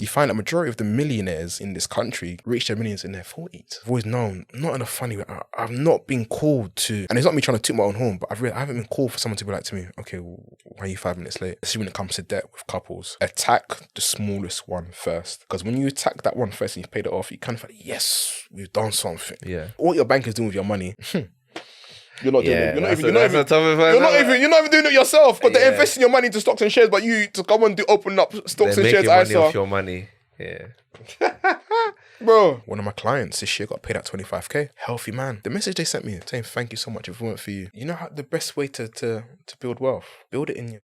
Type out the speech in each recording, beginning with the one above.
you find that majority of the millionaires in this country reach their millions in their 40s. I've always known, not in a funny way, I've not been called to, and it's not me trying to toot my own horn, but I haven't been called for someone to be like to me, okay, why are you 5 minutes late? Especially when it comes to debt with couples. Attack the smallest one first. Because when you attack that one first and you've paid it off, you kind of like, yes, we've done something. Yeah. What your bank is doing with your money, you're not doing it. You're not even doing it yourself. Because they're investing your money into stocks and shares, but you to come and open up stocks and shares. They're making money off your money. Yeah. Bro, one of my clients this year got paid out 25k. Healthy man. The message they sent me saying thank you so much if it weren't for you. You know how the best way to build wealth? Build it in you.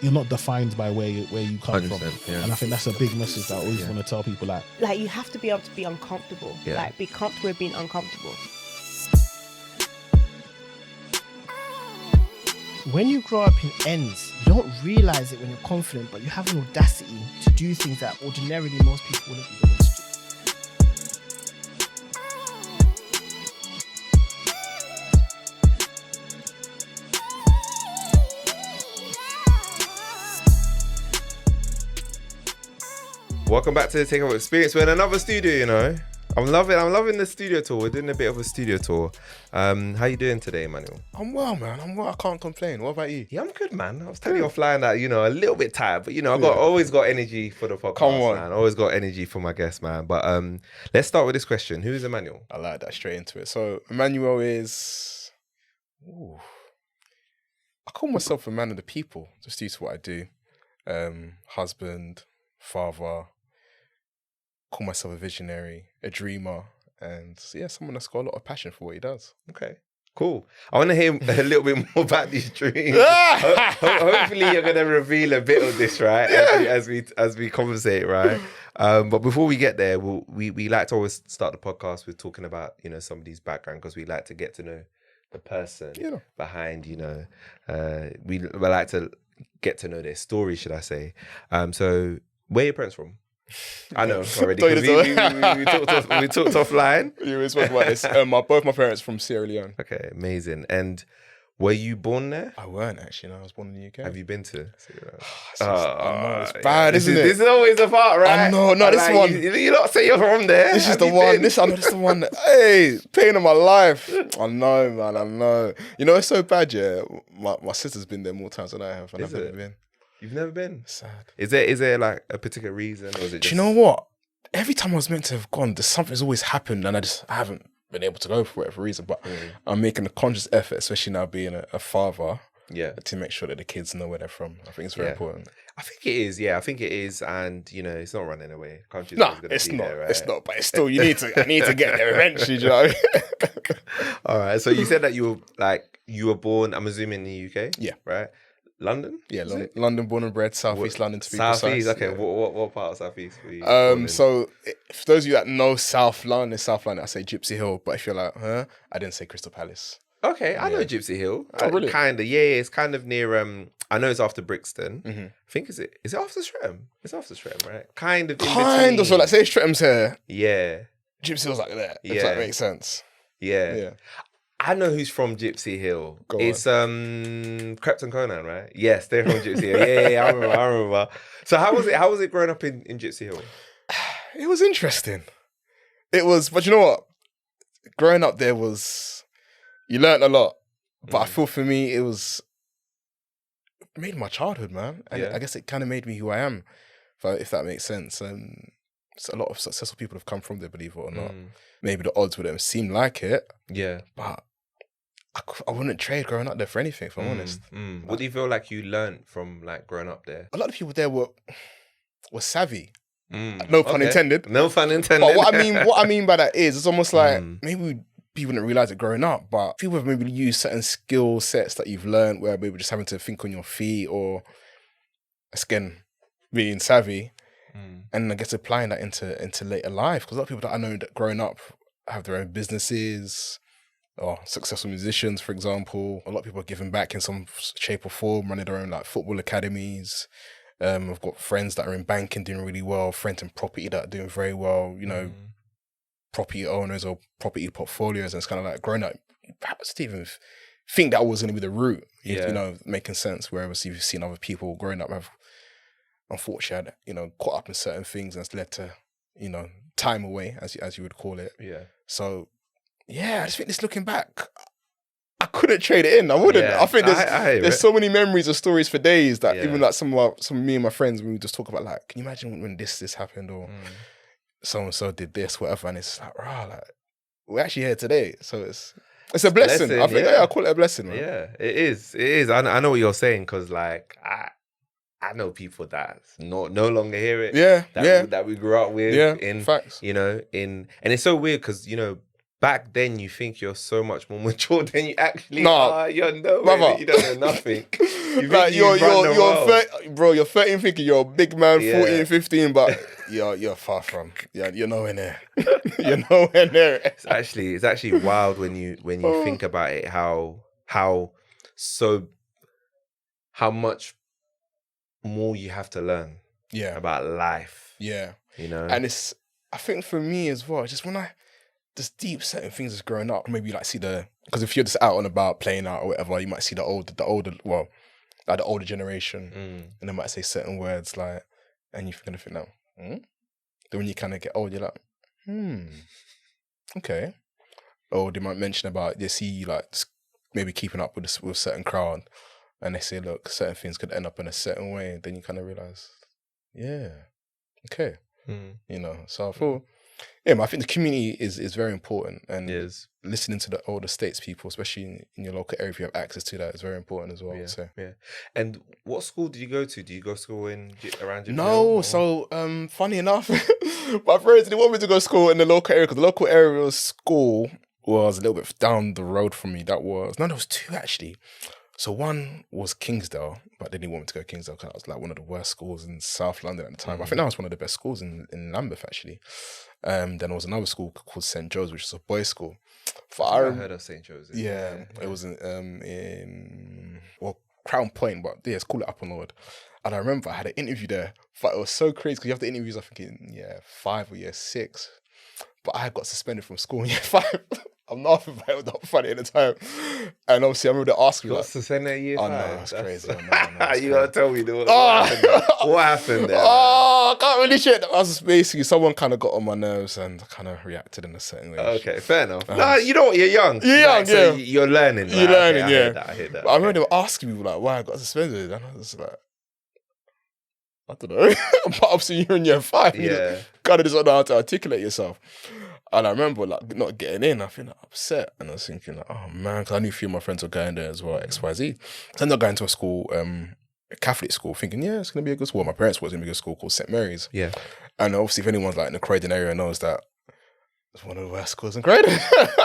You're not defined by where you come from. Yeah. And I think that's a big message that I always want to tell people. Like you have to be able to be uncomfortable. Yeah. Like be comfortable with being uncomfortable. When you grow up in ends, you don't realise it when you're confident, but you have an audacity to do things that ordinarily most people wouldn't be willing to do. Welcome back to the Takeover Experience. We're in another studio, you know. I'm loving the studio tour. We're doing a bit of a studio tour. How you doing today, Emmanuel? I'm well, man. I'm well. I can't complain. What about you? Yeah, I'm good, man. I was telling you offline that, you know, a little bit tired, but you know, always got energy for the podcast. Come on. Man. Always got energy for my guests, man. But let's start with this question. Who is Emmanuel? I like that, straight into it. So Emmanuel is, I call myself a man of the people, just due to what I do. Husband, father, call myself a visionary, a dreamer, and someone that's got a lot of passion for what he does. Okay, cool. I want to hear a little bit more about these dreams. Hopefully you're going to reveal a bit of this, right? As we conversate, right? But before we get there, we like to always start the podcast with talking about, you know, somebody's background, because we like to get to know the person behind, you know, we like to get to know their story, should I say. So where are your parents from? I know already. We talked offline. We spoke about this. Both my parents from Sierra Leone. Okay, amazing. And were you born there? I weren't actually. No, I was born in the UK. Have you been to Sierra Leone? I know, it's bad, isn't it? This is always the part, right? I know. No, this one. You not say you're from there. This is the one. This is the one. Hey, pain of my life. I know, man. I know. You know, it's so bad. Yeah, my sister's been there more times than I have. I've never been. You've never been? Sad. Is there like a particular reason, or is it just... Do you know what? Every time I was meant to have gone, something's always happened, and I haven't been able to go for whatever reason. But I'm making a conscious effort, especially now being a father, to make sure that the kids know where they're from. I think it's very important. I think it is. Yeah, I think it is, and you know, it's not running away. No, it's not. There, right? It's not. But it's still, I need to get there eventually. Do you know? All right. So you said that you were born, I'm assuming, in the UK. Yeah. Right. London? Yeah, London, born and bred, South East London to be precise. South East, okay. Yeah. What part of South East were you so for those of you that know South London, I say Gypsy Hill, but if you're like, I didn't say Crystal Palace. Okay, I know Gypsy Hill. Oh, really? Kind of, yeah, it's kind of near, I know it's after Brixton. Mm-hmm. I think, is it after Streatham? It's after Streatham, right? Kind of in between. So like, say Streatham's here. Yeah. Gypsy Hill's like that, if that makes sense. Yeah. I know who's from Gypsy Hill. It's Krept and Konan, right? Yes, they're from Gypsy Hill. Yeah, I remember. So how was it growing up in Gypsy Hill? It was interesting. It was, but you know what? Growing up there you learnt a lot. But I feel for me, it made my childhood, man. And I guess it kind of made me who I am, if that makes sense. So a lot of successful people have come from there, believe it or not. Maybe the odds with them seem like it. Yeah. But I wouldn't trade growing up there for anything, if I'm honest. What do you feel like you learned from like growing up there? A lot of people there were savvy. No pun intended. No pun intended. But what I mean by that is, it's almost like maybe people didn't realize it growing up, but people have maybe used certain skill sets that you've learned where maybe just having to think on your feet, or again, being savvy. And I guess applying that into later life, because a lot of people that I know that growing up have their own businesses, or successful musicians, for example. A lot of people are giving back in some shape or form, running their own like football academies. I've got friends that are in banking doing really well, friends in property that are doing very well, you know, property owners or property portfolios. And it's kind of like growing up, perhaps didn't even think that was going to be the route, you know, making sense. Whereas you've seen other people growing up have unfortunately, caught up in certain things and it's led to, time away, as you would call it. Yeah. So, yeah, I just think this looking back, I couldn't trade it in. I wouldn't. Yeah, I think there's so many memories or stories for days that Yeah. even like some of me and my friends, we would just talk about like, can you imagine when this happened or so and so did this, whatever, and it's like, rah, like we're actually here today, so it's a blessing. I think I call it a blessing, man. Yeah, it is. It is. I know what you're saying because like I know people that no longer hear it. Yeah, that we grew up with. Yeah, in facts. And it's so weird because back then you think you're so much more mature than you actually Nah, are. You're nowhere. brother. You don't know nothing. You Like think you're 13 thinking you're a big man, Yeah. 14, 15, but you're far from. You're nowhere near. You're nowhere near. It's actually wild when you think about it, how much more you have to learn Yeah, about life. yeah. And it's, I think for me as well, just when just deep certain things as growing up, maybe like see because if you're just out and about playing out or whatever, you might see the older generation, and they might say certain words like, and you're gonna think now, Then when you kind of get old, you're like, okay. Or they might mention about, they see you like maybe keeping up with a certain crowd, and they say, look, certain things could end up in a certain way. Then you kind of realize, yeah, okay. So I feel, I think the community is very important, and listening to the older states people, especially in your local area, if you have access to that, is very important as well. Yeah. And what school did you go to? Do you go to school around your No, so funny enough, my parents didn't want me to go to school in the local area because the local area school was a little bit down the road from me. There was two actually. So one was Kingsdale, but they didn't want me to go to Kingsdale because it was like one of the worst schools in South London at the time. I think that was one of the best schools in Lambeth actually. Then there was another school called St. Joe's, which is a boys' school. I heard of St. Joe's. Yeah, it was in Crown Point, but yeah, it's called it Upper Lord. And I remember I had an interview there, but it was so crazy because you have the interviews, I think in year 5 or year 6. But I got suspended from school in year 5. I'm laughing, but it was not funny at the time. And obviously, I remember they asked me, What's the send at year 5? Oh, no, that's crazy. No, You gotta tell me what happened there. Oh, I can't really shit. I was basically, someone kind of got on my nerves and kind of reacted in a certain way. Okay, fair enough. No, you know what? You're young. So you're learning. You're learning, I hear that. But I remember they were asking me, like, why I got suspended. And I was like, I don't know. But obviously, you're in year 5. Yeah. You kind of just don't know how to articulate yourself. And I remember like not getting in, I feel upset. And I was thinking like, oh man, because I knew a few of my friends were going there as well, XYZ. So I ended up going to a school, a Catholic school, thinking, yeah, it's going to be a good school. My parents was going to be a good school called St. Mary's. Yeah. And obviously if anyone's like in the Croydon area knows that it's one of the worst schools in Croydon.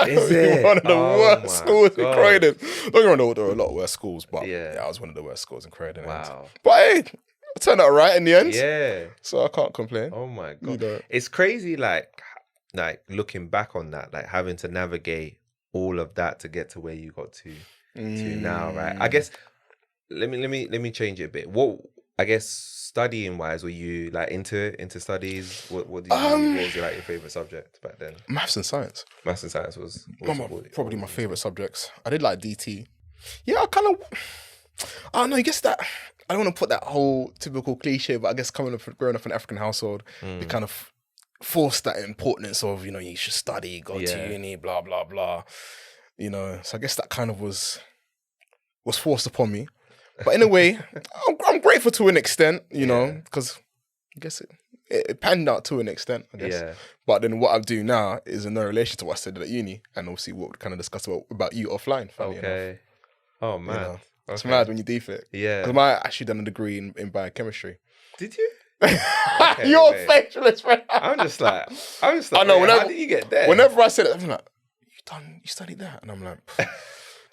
Is it? One of the worst schools in Croydon. Don't get me wrong, there were a lot of worse schools, but yeah, I was one of the worst schools in Croydon. Wow. But hey, I turned out right in the end. Yeah. So I can't complain. Oh my God. It's crazy like looking back on that, like having to navigate all of that to get to where you got to now, right? I guess let me change it a bit. What I guess studying wise, were you like into studies? What did you what was your favorite subject back then? Maths and science. Maths and science was probably my favorite subjects. I did like DT. Yeah, I don't know, I guess that I don't want to put that whole typical cliche, but I guess growing up in an African household, they kind of forced that importance of, you should study, go to uni, blah, blah, blah. So I guess that kind of was forced upon me. But in a way, I'm grateful to an extent, because I guess it panned out to an extent, I guess. Yeah. But then what I do now is in no relation to what I studied at uni, and obviously what we kind of discussed about you offline, funny enough. Oh, man. Okay. It's mad when you deep it. Yeah. Because I actually done a degree in biochemistry. Did you? Okay, you're facialist, friend. I'm just like, I know. How did you get there? Whenever I said it, I'm like, you studied that? And I'm like, do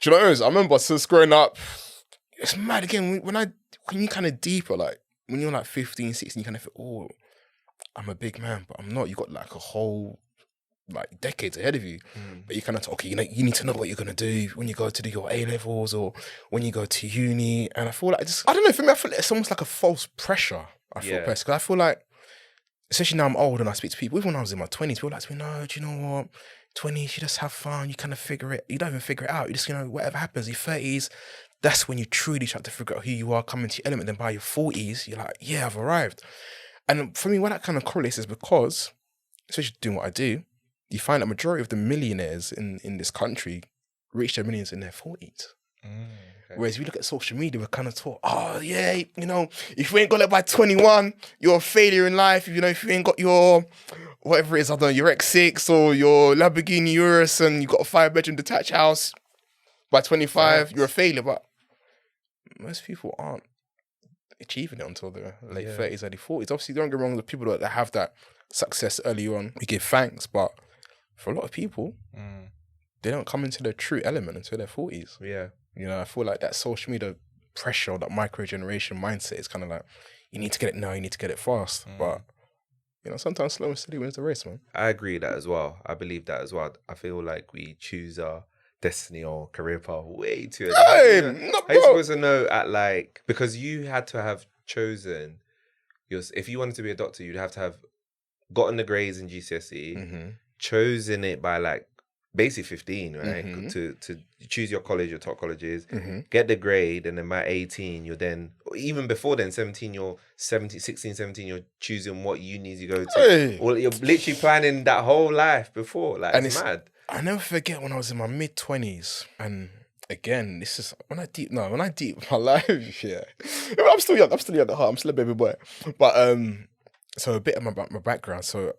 you know what it is? I remember since growing up, it's mad again. When you kind of deeper, like when you're like 15, 16, you kind of feel, oh, I'm a big man, but I'm not. You got like a whole like decades ahead of you. But you kind of okay, you need to know what you're gonna do when you go to do your A levels or when you go to uni. And I feel like I don't know. For me, I feel like it's almost like a false pressure. I feel because I feel like, especially now I'm old and I speak to people, even when I was in my 20s, people like to me, no, do you know what? 20s, you just have fun, you kind of figure it, you don't even figure it out. You just, whatever happens, your 30s, that's when you truly start to figure out who you are, come into your element. Then by your 40s, you're like, yeah, I've arrived. And for me, why that kind of correlates is because, especially doing what I do, you find that majority of the millionaires in this country reach their millions in their 40s. Whereas if you look at social media, we're kind of taught, oh yeah, you know, if you ain't got it by 21, you're a failure in life. You know, if you ain't got your, whatever it is, I don't know, your X6 or your Lamborghini Urus and you got a 5-bedroom detached house by 25, you're a failure. But most people aren't achieving it until their late 30s, early 40s. Obviously, don't get me wrong, the people that have that success early on, we give thanks. But for a lot of people, they don't come into their true element until their 40s. Yeah. You know, I feel like that social media pressure, that micro-generation mindset is kind of like, you need to get it now, you need to get it fast. But, you know, sometimes slow and steady wins the race, man. I agree that as well. I believe that as well. I feel like we choose our destiny or career path way too early. Hey, How no, are you bro. supposed to know at like, because you had to have chosen, if you wanted to be a doctor, you'd have to have gotten the grades in GCSE, chosen it by like, basically 15, right? To choose your college, your top colleges, get the grade, and then by 18, you're then, or even before then, 17, you're 16, 17, you're choosing what uni you go to. Hey. Or you're literally planning that whole life before. Like, And it's mad. I never forget when I was in my mid-20s, and again, this is when I deep my life, yeah. I'm still young at heart, I'm still a baby boy. But so a bit of my background, so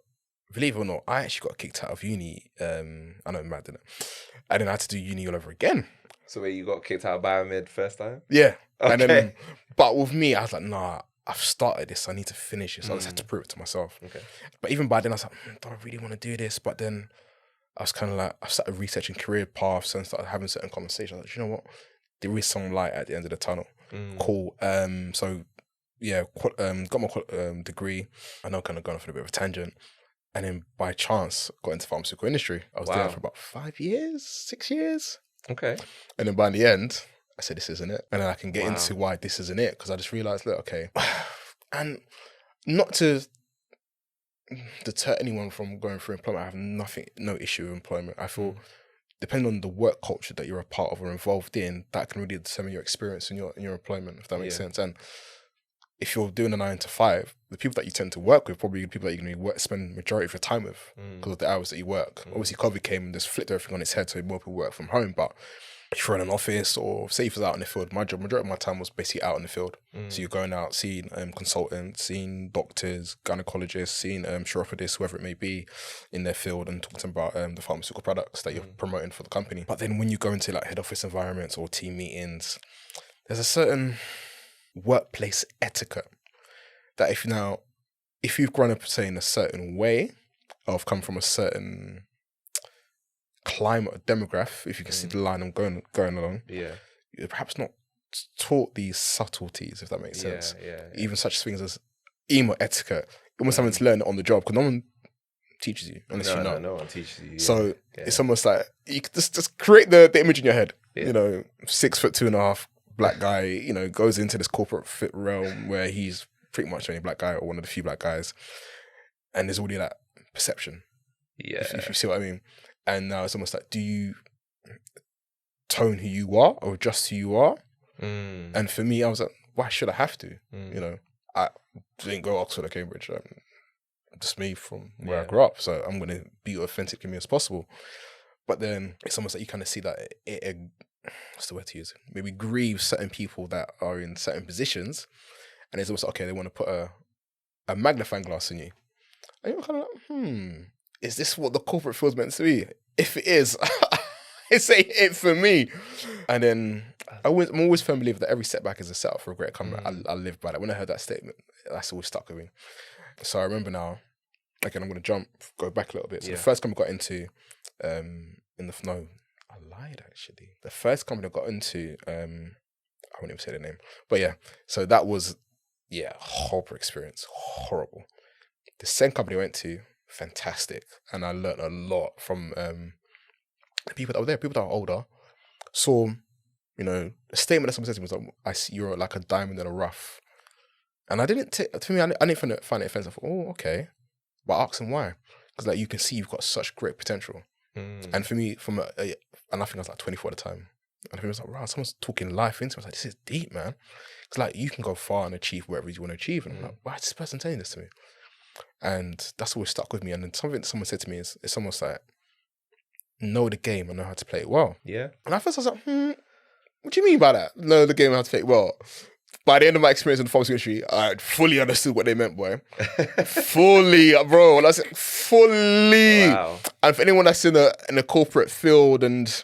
believe it or not, I actually got kicked out of uni. I know I'm mad, didn't it? And then I had to do uni all over again. So where you got kicked out of biomed first time? Yeah. Okay. And then, but with me, I was like, nah, I've started this, I need to finish it. So I just had to prove it to myself. Okay. But even by then, I was like, do I really want to do this? But then I was kind of like, I started researching career paths and started having certain conversations. I was like, you know what? There is some light at the end of the tunnel. Cool. So yeah, got my degree. I know, kind of gone off on a bit of a tangent. And then by chance, got into pharmaceutical industry. I was there for about 6 years. Okay. And then by the end, I said, this isn't it. And then I can get into why this isn't it. Because I just realized, look, okay. And not to deter anyone from going through employment, I have no issue with employment. I feel, depending on the work culture that you're a part of or involved in, that can really determine your experience in your employment, if that makes sense. And if you're doing a 9 to 5, the people that you tend to work with, probably the people that you're going to spend majority of your time with because of the hours that you work. Obviously, COVID came and just flipped everything on its head, so more people work from home. But if you're in an office or say if you're out in the field, majority of my time was basically out in the field. So you're going out, seeing consultants, seeing doctors, gynecologists, seeing chiropodists, whoever it may be in their field, and talking about the pharmaceutical products that you're promoting for the company. But then when you go into like head office environments or team meetings, there's a certain workplace etiquette that if you've grown up, say, in a certain way, or have come from a certain climate or demographic, if you can see the line I'm going along, you're perhaps not taught these subtleties, if that makes sense. Even such things as email etiquette, almost having to learn it on the job, because no one teaches you unless you know. No one teaches you. So it's almost like you could just create the image in your head. You know, 6'2.5" black guy, you know, goes into this corporate fit realm where he's pretty much the only black guy or one of the few black guys, and there's already that perception. If you see what I mean. And now it's almost like, do you tone who you are or just who you are? And for me, I was like, why should I have to? You know, I didn't go Oxford or Cambridge. I'm just me from where I grew up, so I'm going to be authentic in me as possible. But then it's almost like you kind of see that it what's the word to use? Maybe grieves certain people that are in certain positions, and it's almost like, okay, they want to put a magnifying glass on you. And you're kind of like, is this what the corporate field's meant to be? If it is, it's it for me. And then I'm always firm believer that every setback is a setup for a great comeback. I live by that. When I heard that statement, that's always stuck with me. So I remember now, again, I'm going to go back a little bit. So the first company I got into, I lied actually. The first company I got into, I won't even say the name, but yeah. So that was, horrible experience, horrible. The second company I went to, fantastic, and I learned a lot from the people that were there, people that are older. So, you know, the statement that someone said to me was like, "I see you're like a diamond in a rough," and I didn't find it offensive. Oh, okay, but I asked them why, because like you can see you've got such great potential. And for me, and I think I was like 24 at the time. And I was like, wow, someone's talking life into it. I was like, this is deep, man. It's like, you can go far and achieve whatever you want to achieve. And I'm like, why is this person saying this to me? And that's always stuck with me. And then something someone said to me is, it's almost like, know the game and know how to play it well. Yeah. And at first I was like, what do you mean by that? Know the game and how to play it well. By the end of my experience in the pharmaceutical industry, I fully understood what they meant, boy. Fully, bro. When I said fully. Wow. And for anyone that's in a corporate field and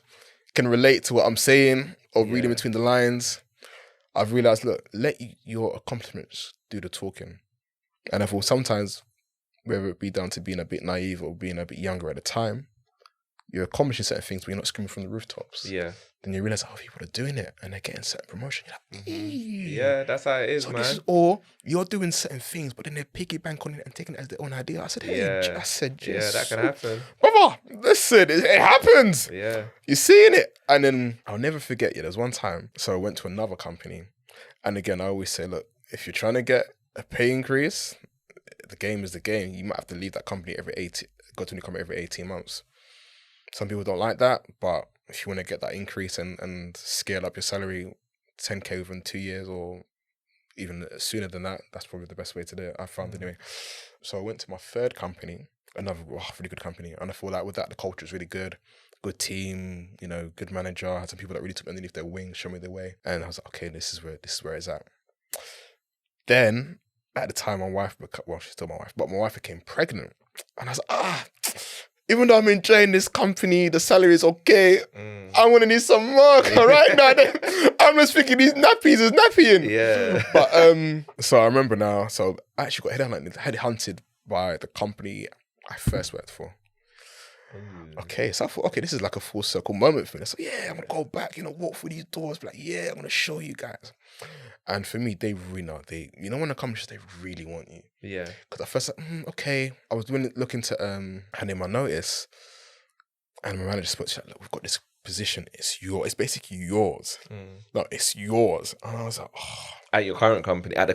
can relate to what I'm saying or reading between the lines, I've realized, look, let your accomplishments do the talking. And I thought sometimes, whether it be down to being a bit naive or being a bit younger at the time, you're accomplishing certain things, but you're not screaming from the rooftops. Yeah. Then you realize, people are doing it and they're getting certain promotion. You're like, Yeah, that's how it is, so man. or you're doing certain things, but then they piggy bank on it and taking it as their own idea. I said, Yeah, that can happen. Brother, listen, it happens. Yeah. You're seeing it. And then I'll never forget, there's one time, so I went to another company. And again, I always say, look, if you're trying to get a pay increase, the game is the game. You might have to leave that company go to a new company every 18 months. Some people don't like that, but if you want to get that increase and scale up your salary 10K within 2 years or even sooner than that, that's probably the best way to do it, I found anyway. So I went to my third company, another really good company, and I thought that with that, the culture was really good team, good manager. I had some people that really took me underneath their wings, showed me the way, and I was like, okay, this is where it's at. Then at the time, my wife, she's still my wife, but my wife became pregnant, and I was like, even though I'm enjoying this company, the salary is okay. I'm gonna need some more right now. I'm just thinking these nappies is nappying. Yeah. But so I remember now. So I actually got headhunted by the company I first worked for. Okay, so I thought, this is like a full circle moment for me. So I'm gonna go back, walk through these doors, be like, I'm gonna show you guys. And for me, they really know. When it comes, they really want you. Yeah. Because at first, okay, I was looking to hand in my notice, and my manager spoke to me, look, we've got this position. It's basically yours. No, it's yours. And I was like, At the current company at the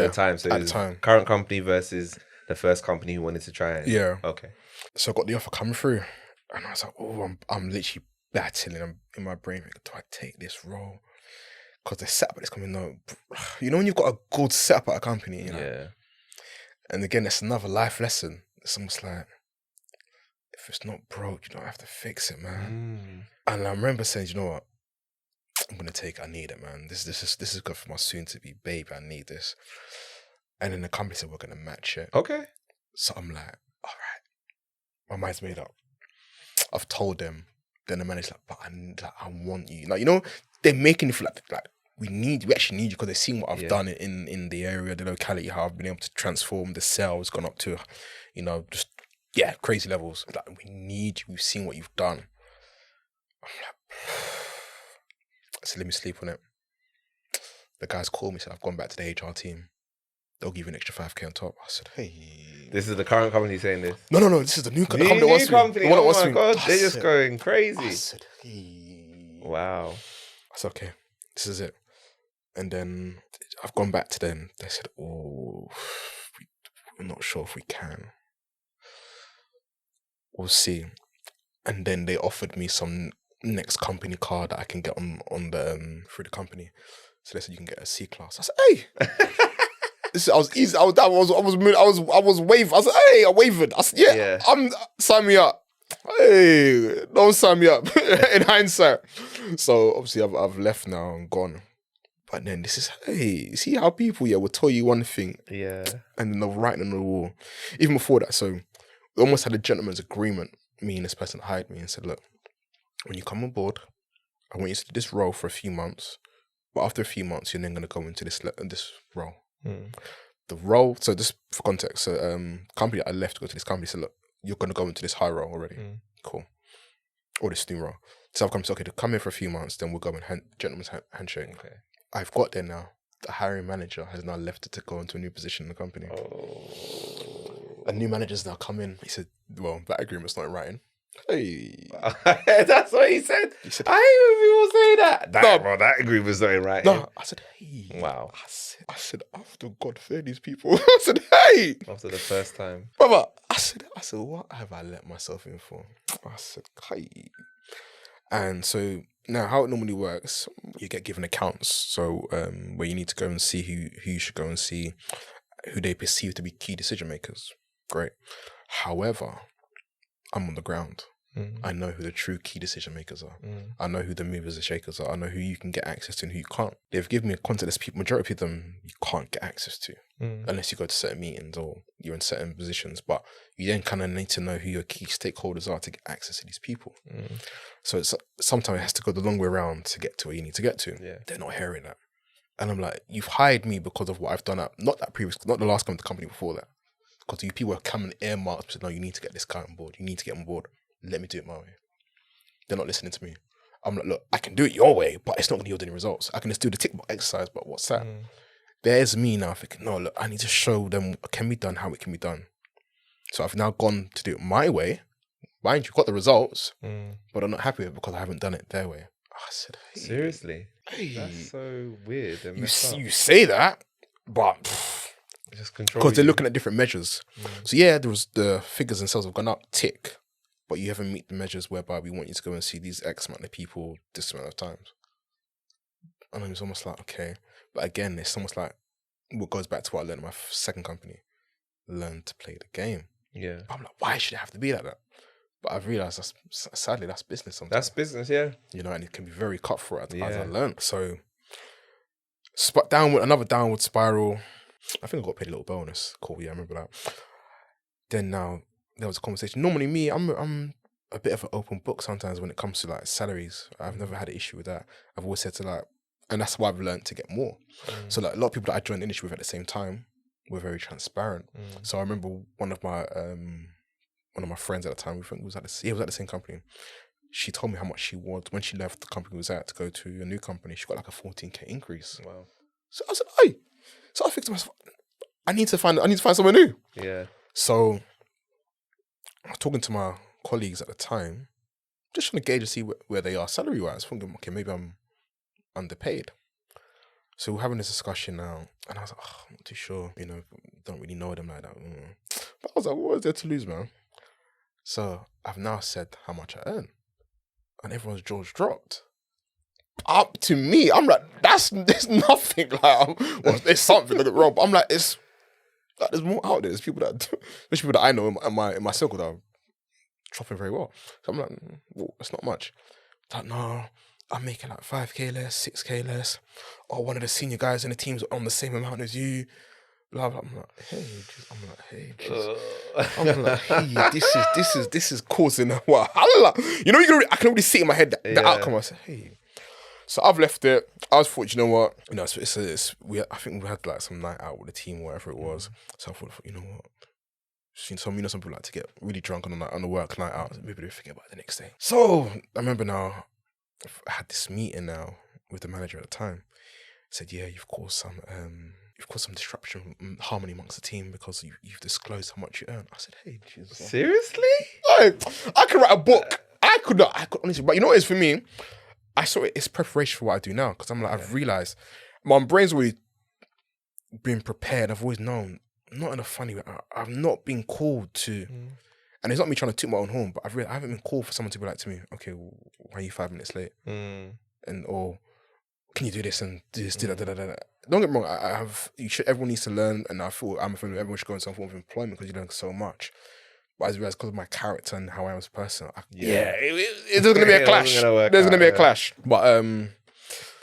time. So at the time. Current company versus the first company who wanted to try it. Yeah. Okay. So I got the offer coming through, and I was like, I'm literally battling. I'm in my brain, do I take this role? Because the setup at this company, when you've got a good setup at a company, Yeah. And again, that's another life lesson. It's almost like, if it's not broke, you don't have to fix it, man. And I remember saying, you know what? I'm gonna take it. I need it, man. This is good for my soon-to-be baby. I need this. And then the company said, we're gonna match it. Okay. So I'm like, all right. My mind's made up. I've told them. Then the manager's like, but I want you. They're making it feel like we actually need you because they've seen what I've done in the area, the locality, how I've been able to transform the sales, gone up to, crazy levels. Like, we need you. We've seen what you've done. I'm like, I said, let me sleep on it. The guys called me, said, I've gone back to the HR team. They'll give you an extra 5K on top. I said, hey. This is the current company saying this? No, this is the new company. New company. Oh my God, they're just said, going crazy. I said, hey. Wow. I said, okay, this is it. And then I've gone back to them. They said, we're not sure if we can. We'll see. And then they offered me some next company car that I can get on the through the company. So they said you can get a C class. I said, hey. I was easy. I was waving. I said, hey, I wavered. I said, sign me up. Hey, don't sign me up. In hindsight. So obviously I've left now and gone. But then this is, hey, see how people will tell you one thing. Yeah. And then they'll write on the wall. Even before that, so we almost had a gentleman's agreement. Me and this person hired me and said, look, when you come on board, I want you to do this role for a few months. But after a few months, you're then going to go into this role. The role, so just for context, so company I left to go to this company said, look, you're going to go into this high role already. Cool. Or this new role. So I've come to, okay, to come here for a few months, then we'll go and gentleman's handshake. Okay. I've got there now. The hiring manager has now left to go into a new position in the company. A new manager's now come in. He said, well, that agreement's not in writing. Hey. That's what he said. I hate when people say that. That agreement's not in writing. No, I said, hey. Wow. I said, after God fed these people. I said, hey. After the first time. Brother, I said, what have I let myself in for? I said, hey. And so Now, how it normally works, you get given accounts. So where you need to go and see who you should go and see, who they perceive to be key decision makers. Great. However, I'm on the ground. I know who the true key decision makers are. I know who the movers and shakers are. I know who you can get access to and who you can't. They've given me a contact list. Majority of them you can't get access to unless you go to certain meetings or you're in certain positions. But you then kind of need to know who your key stakeholders are to get access to these people. So it's sometimes it has to go the long way around to get to where you need to get to. Yeah. They're not hearing that. And I'm like, you've hired me because of what I've done at, not the last company before that. Because you people are coming earmarked, no, you need to get this guy on board. You need to get on board. Let me do it my way. They're not listening to me. I'm like, look, I can do it your way, but it's not going to yield any results. I can just do the tick box exercise, but what's that? There's me now thinking, no, look, I need to show them what can be done, how it can be done. So I've now gone to do it my way. Mind you, got the results, but I'm not happy with it because I haven't done it their way. I said, hey, Seriously? hey, That's so weird. And you say that, but just control because they're you. looking at different measures. So yeah, there was the figures themselves have gone up, tick, but you haven't met the measures whereby we want you to go and see these X amount of people this amount of times. And it's almost like, okay. But again, it's almost like what goes back to what I learned in my second company. Learn to play the game. Yeah. But I'm like, why should it have to be like that? But I've realised sadly that's business sometimes. That's business, yeah. You know, and it can be very cutthroat as I Yeah. learned. So another downward spiral. I think I got paid a little bonus. Cool, yeah, I remember that. Then now there was a conversation. Normally me, I'm a bit of an open book sometimes when it comes to like salaries. I've never had an issue with that. I've always said to like, and that's why I've learned to get more. So like a lot of people that I joined the industry with at the same time were very transparent. So I remember one of my friends at the time, we think was at the same company. She told me how much she was when she left the company was at to go to a new company. She got like a 14k increase. Wow. So I said, hey. So I think to myself, I need to find somewhere new. Yeah. So I was talking to my colleagues at the time, just trying to gauge to see where they are salary wise. Thinking, okay, maybe I'm underpaid. So we're having this discussion now, and I was like, oh, I'm not too sure. You know, don't really know them like that. But I was like, what is there to lose, man? So I've now said how much I earn, and everyone's jaws dropped. Up to me, I'm like, there's nothing. Like, well, there's something that wrong, but I'm like, there's more out there. There's people that I know in my circle that are dropping very well. So I'm like, well, it's not much. Like, no, I'm making like 5k less, 6k less. Or one of the senior guys in the team's on the same amount as you. Blah blah. I'm like, hey, this is causing a wahala. You know, I can already see it in my head the outcome. I said, hey. So I've left it. I was thought, you know what? You know, I think we had like some night out with the team or whatever it was. So I thought, you know what? Some people like to get really drunk on the work night out. Maybe they forget about it the next day. So I remember now, I had this meeting now with the manager at the time. He said, yeah, you've caused some disruption, harmony amongst the team because you've disclosed how much you earn. I said, hey, Jesus. Seriously? I could write a book. I could honestly, but you know what it is for me? I saw it's preparation for what I do now because I'm like, I've realised my brain's always been prepared. I've always known, not in a funny way. I've not been called to, and it's not me trying to toot my own horn, but I haven't been called for someone to be like to me, okay, why are you 5 minutes late? Or can you do this and do this, do that, da. Don't get me wrong, everyone needs to learn, and I feel everyone should go in some form of employment because you learn so much. But I realised because of my character and how I am as a person, there's going to be a clash. There's going to be a clash. But,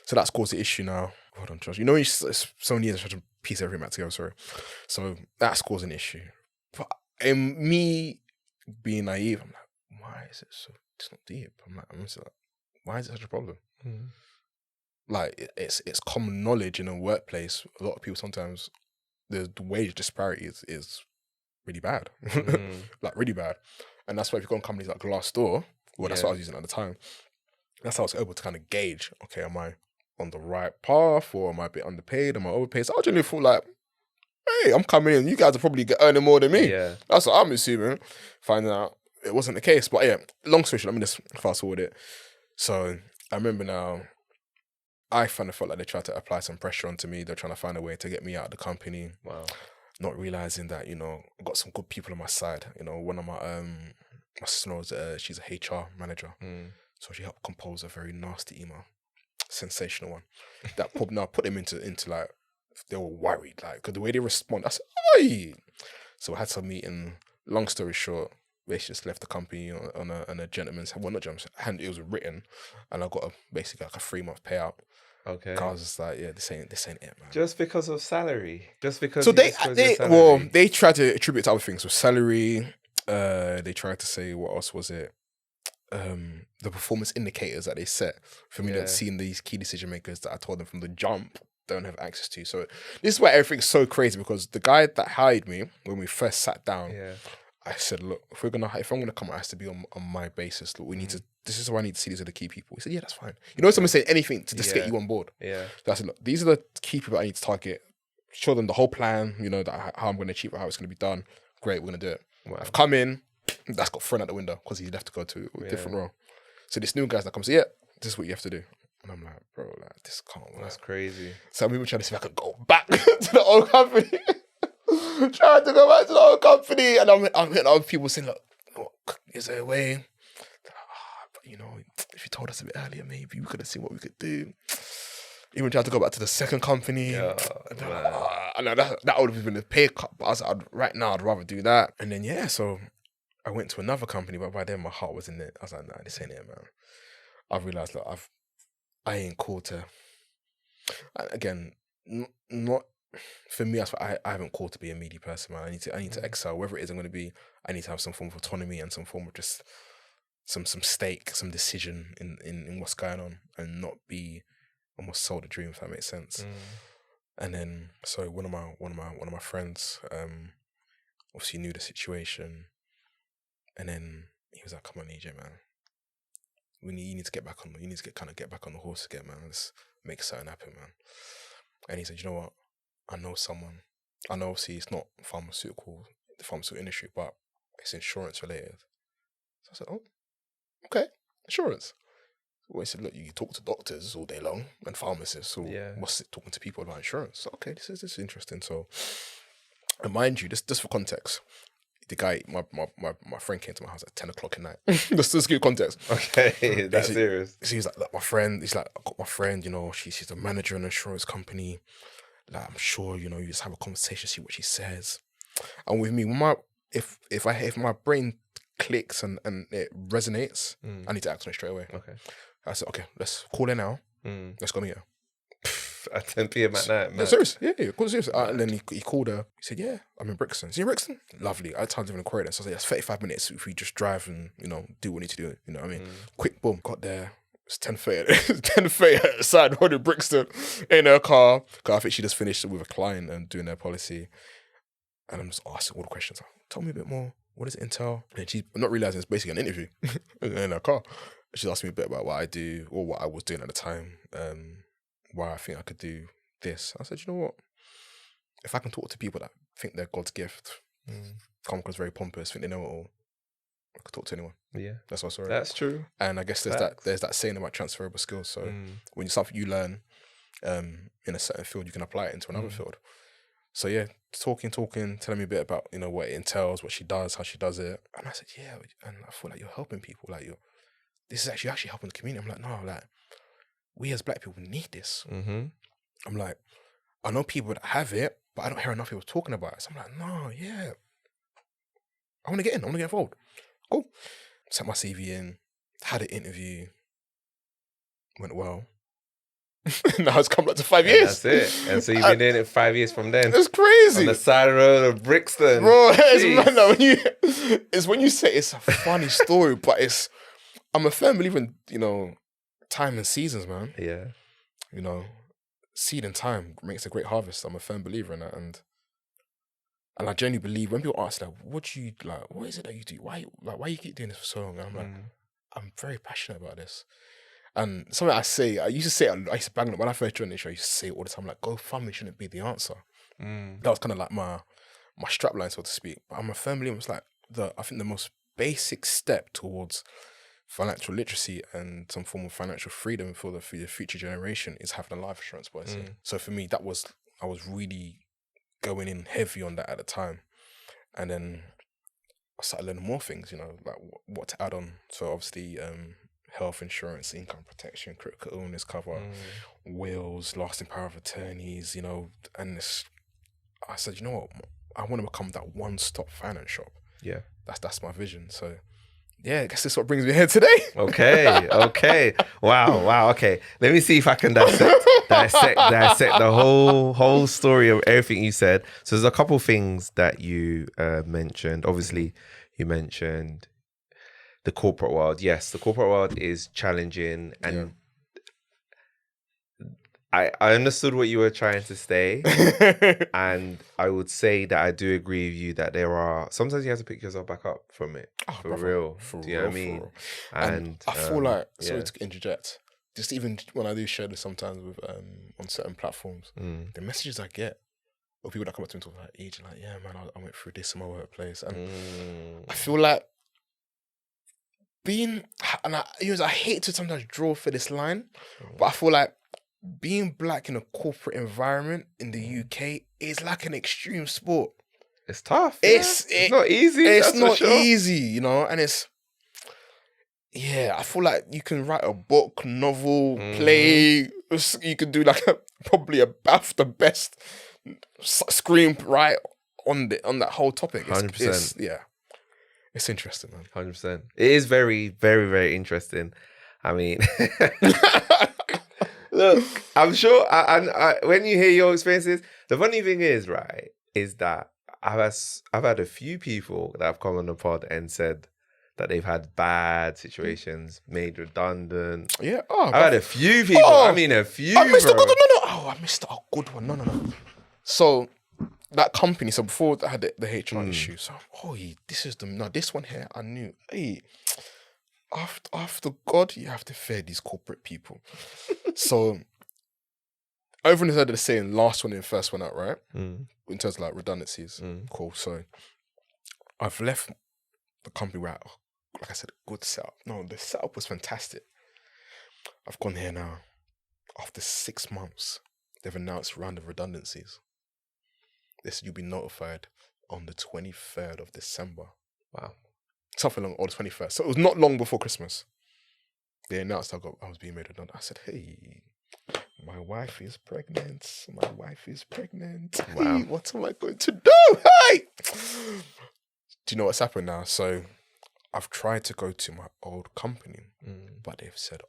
so that's caused the issue now. Hold on, Josh. You know, it's so many years I tried to piece everything back together, sorry. So that's caused an issue. But in me being naive, I'm like, why is it so, it's not deep. I'm just like, why is it such a problem? Like, it's common knowledge in a workplace. A lot of people sometimes, the wage disparity is really bad. Like, really bad. And that's why if you go on companies like Glassdoor, that's what I was using at the time, that's how I was able to kind of gauge, okay, am I on the right path or am I a bit underpaid? Am I overpaid? So I generally thought like, hey, I'm coming in, you guys are probably earning more than me. Yeah. That's what I'm assuming. Finding out it wasn't the case. But yeah, long story short, let me just fast forward it. So I remember now, I kind of felt like they tried to apply some pressure onto me. They're trying to find a way to get me out of the company. Wow. Not realizing that, you know, I've got some good people on my side. You know, one of my sister-in-laws, she's a HR manager. So she helped compose a very nasty email, sensational one. That put them into like, they were worried, like, because the way they respond, I said, "Oi!" So I had some meeting. Long story short, they just left the company on a gentleman's, well, not gentleman's hand. It was written, and I got basically like a 3-month payout. Okay. I was just like, yeah, this ain't it, man. Just because of salary. Just because. So you disclosed your salary. well, they tried to attribute it to other things. So salary. They tried to say, what else was it? The performance indicators that they set for me, not seeing these key decision makers that I told them from the jump don't have access to. So this is why everything's so crazy, because the guy that hired me when we first sat down, I said, look, if I'm gonna come, it has to be on my basis. Look, we need to. This is why I need to see these are the key people. He said, yeah, that's fine. You know, someone saying anything to just get you on board. Yeah. So I said, look, these are the key people I need to target. Show them the whole plan. You know, that how I'm going to achieve it, how it's going to be done. Great, we're going to do it. Wow. I've come in. That's got thrown out the window because he left to go to a different role. So this new guy's that comes, yeah, this is what you have to do. And I'm like, bro, like, this can't work. That's crazy. So I'm even trying to see if I could go back to the old company. Trying to go back to the old company. And I'm hearing other people saying, look, is there a way? But you know, if you told us a bit earlier, maybe we could have seen what we could do. Even tried to go back to the second company. I know that would have been a pay cut, but I was like, right now, I'd rather do that. And then, so I went to another company, but by then my heart was in it. I was like, nah, this ain't it, man. I've realised that I ain't called to, again, not for me. I haven't called to be a meaty person, man. I need to excel. Wherever it is I'm going to be, I need to have some form of autonomy and some form of just some stake, some decision in what's going on, and not be almost sold a dream, if that makes sense. And then, so one of my friends, obviously knew the situation, and then he was like, "Come on, EJ, man, you need to get back on. You need to get back on the horse again, man. Let's make something happen, man." And he said, "You know what? I know someone. I know obviously it's not the pharmaceutical industry, but it's insurance related." So I said, "Oh, okay, insurance." Well, he said, "Look, you talk to doctors all day long and pharmacists, so what's it talking to people about insurance?" So, okay, this is interesting. So, and mind you, just for context, the guy, my friend came to my house at 10 o'clock at night. Just to give context. Okay, that's serious. So he's like, my friend, he's like, "I got my friend, you know, she's the manager in an insurance company. Like, I'm sure, you know, you just have a conversation, see what she says." And with me, if my brain clicks and it resonates, I need to act on it straight away. Okay. I said, okay, let's call her now. Let's go meet her. At 10 p.m. at night, man. Serious? Yeah, serious. And then he called her. He said, "Yeah, I'm in Brixton." "Is he in Brixton?" "Lovely. I had time to live in Croydon." So I said, "That's 35 minutes if we just drive and, you know, do what we need to do." You know what I mean? Quick, boom, got there. It's 10:30. 10:30 at the side road in Brixton in her car. Because I think she just finished with a client and doing their policy. And I'm just asking all the questions. "Tell me a bit more. What does it entail?" And she's not realizing it's basically an interview in her car. She's asking me a bit about what I do or what I was doing at the time, why I think I could do this. I said, "You know what? If I can talk to people that think they're God's gift, come across very pompous, think they know it all, I could talk to anyone." Yeah, that's what I saw. That's true. And I guess there's that saying about transferable skills. So when it's something you learn in a certain field, you can apply it into another field. So yeah, talking, telling me a bit about, you know, what it entails, what she does, how she does it. And I said, "Yeah," and I feel like you're helping people, like this is actually helping the community. I'm like, no, like, we as black people need this. I'm like, I know people that have it, but I don't hear enough people talking about it. So I'm like, no, yeah, I want to get in. I want to get involved. Cool. Sent my CV in, had an interview, went well. Now it's come back to 5 years. That's it. And so you've been doing it 5 years from then. It's crazy. On the side road of Brixton. Bro, it's when you say it's a funny story, but I'm a firm believer in, you know, time and seasons, man. Yeah. You know, seed and time makes a great harvest. I'm a firm believer in that. And I genuinely believe when people ask, like, what is it that you do? Why you keep doing this for so long? And I'm like, I'm very passionate about this. And something I used to bang it when I first joined this show, I used to say it all the time, like, GoFundMe shouldn't be the answer. That was kind of like my strapline, so to speak. But I'm a firm believer. It's like I think the most basic step towards financial literacy and some form of financial freedom for the future generation is having a life insurance policy. So for me, I was really going in heavy on that at the time. And then I started learning more things, you know, like what to add on. So obviously, health insurance, income protection, critical illness cover, wills, lasting power of attorneys, you know, and I said, you know what, I want to become that one-stop finance shop. Yeah. That's my vision. So yeah, I guess this is what brings me here today. Okay. Wow. Okay. Let me see if I can dissect the whole story of everything you said. So there's a couple things that you mentioned. Obviously, you mentioned the corporate world. Yes, the corporate world is challenging, and I understood what you were trying to say, and I would say that I do agree with you that there are sometimes you have to pick yourself back up from it. For real. Do you know what I mean? And I feel like, sorry to interject, just even when I do share this sometimes with on certain platforms, the messages I get, or people that come up to me and talk about age, like, yeah, man, I went through this in my workplace, and I feel like I hate to sometimes draw for this line, but I feel like being black in a corporate environment in the UK is like an extreme sport. It's tough. It's not easy. It's not easy, you know, and I feel like you can write a book, novel, play. You could do like probably about the best screenwrite on that whole topic. 100%. It's interesting, man. 100%. It is very, very, very interesting. I mean, look, I'm sure. When you hear your experiences, the funny thing is, right, is that I've had a few people that have come on the pod and said that they've had bad situations, made redundant. Yeah. I've had a few people. I mean, a few. I missed a good one. No. I missed a good one. No. So that company. So before I had the HR issue. So this is this one here. I knew. Hey, after God, you have to fear these corporate people. So everyone has heard of the saying, last one in, first one out, right? In terms of like redundancies. Cool. So I've left the company where, like I said, a good setup. No, the setup was fantastic. I've gone here now. After 6 months, they've announced a round of redundancies. They said you'll be notified on the 23rd of December. Wow. Something along, or the 21st. So it was not long before Christmas. They announced I was being made redundant. I said, hey, my wife is pregnant. Wow. Hey, what am I going to do? Hey! Do you know what's happened now? So I've tried to go to my old company, but they've said,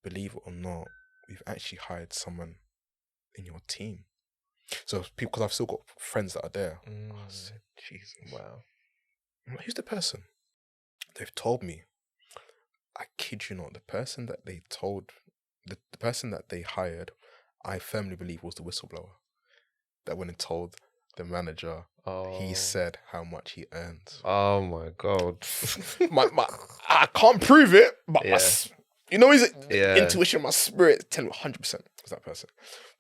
believe it or not, we've actually hired someone in your team. So people, because I've still got friends that are there. I said, Jesus. Wow. I'm like, who's the person? They've told me, I kid you not, the person that they told, the person that they hired, I firmly believe was the whistleblower that went and told the manager. He said how much he earns. Oh my God. I can't prove it, but intuition, my spirit tell me 100% it's that person.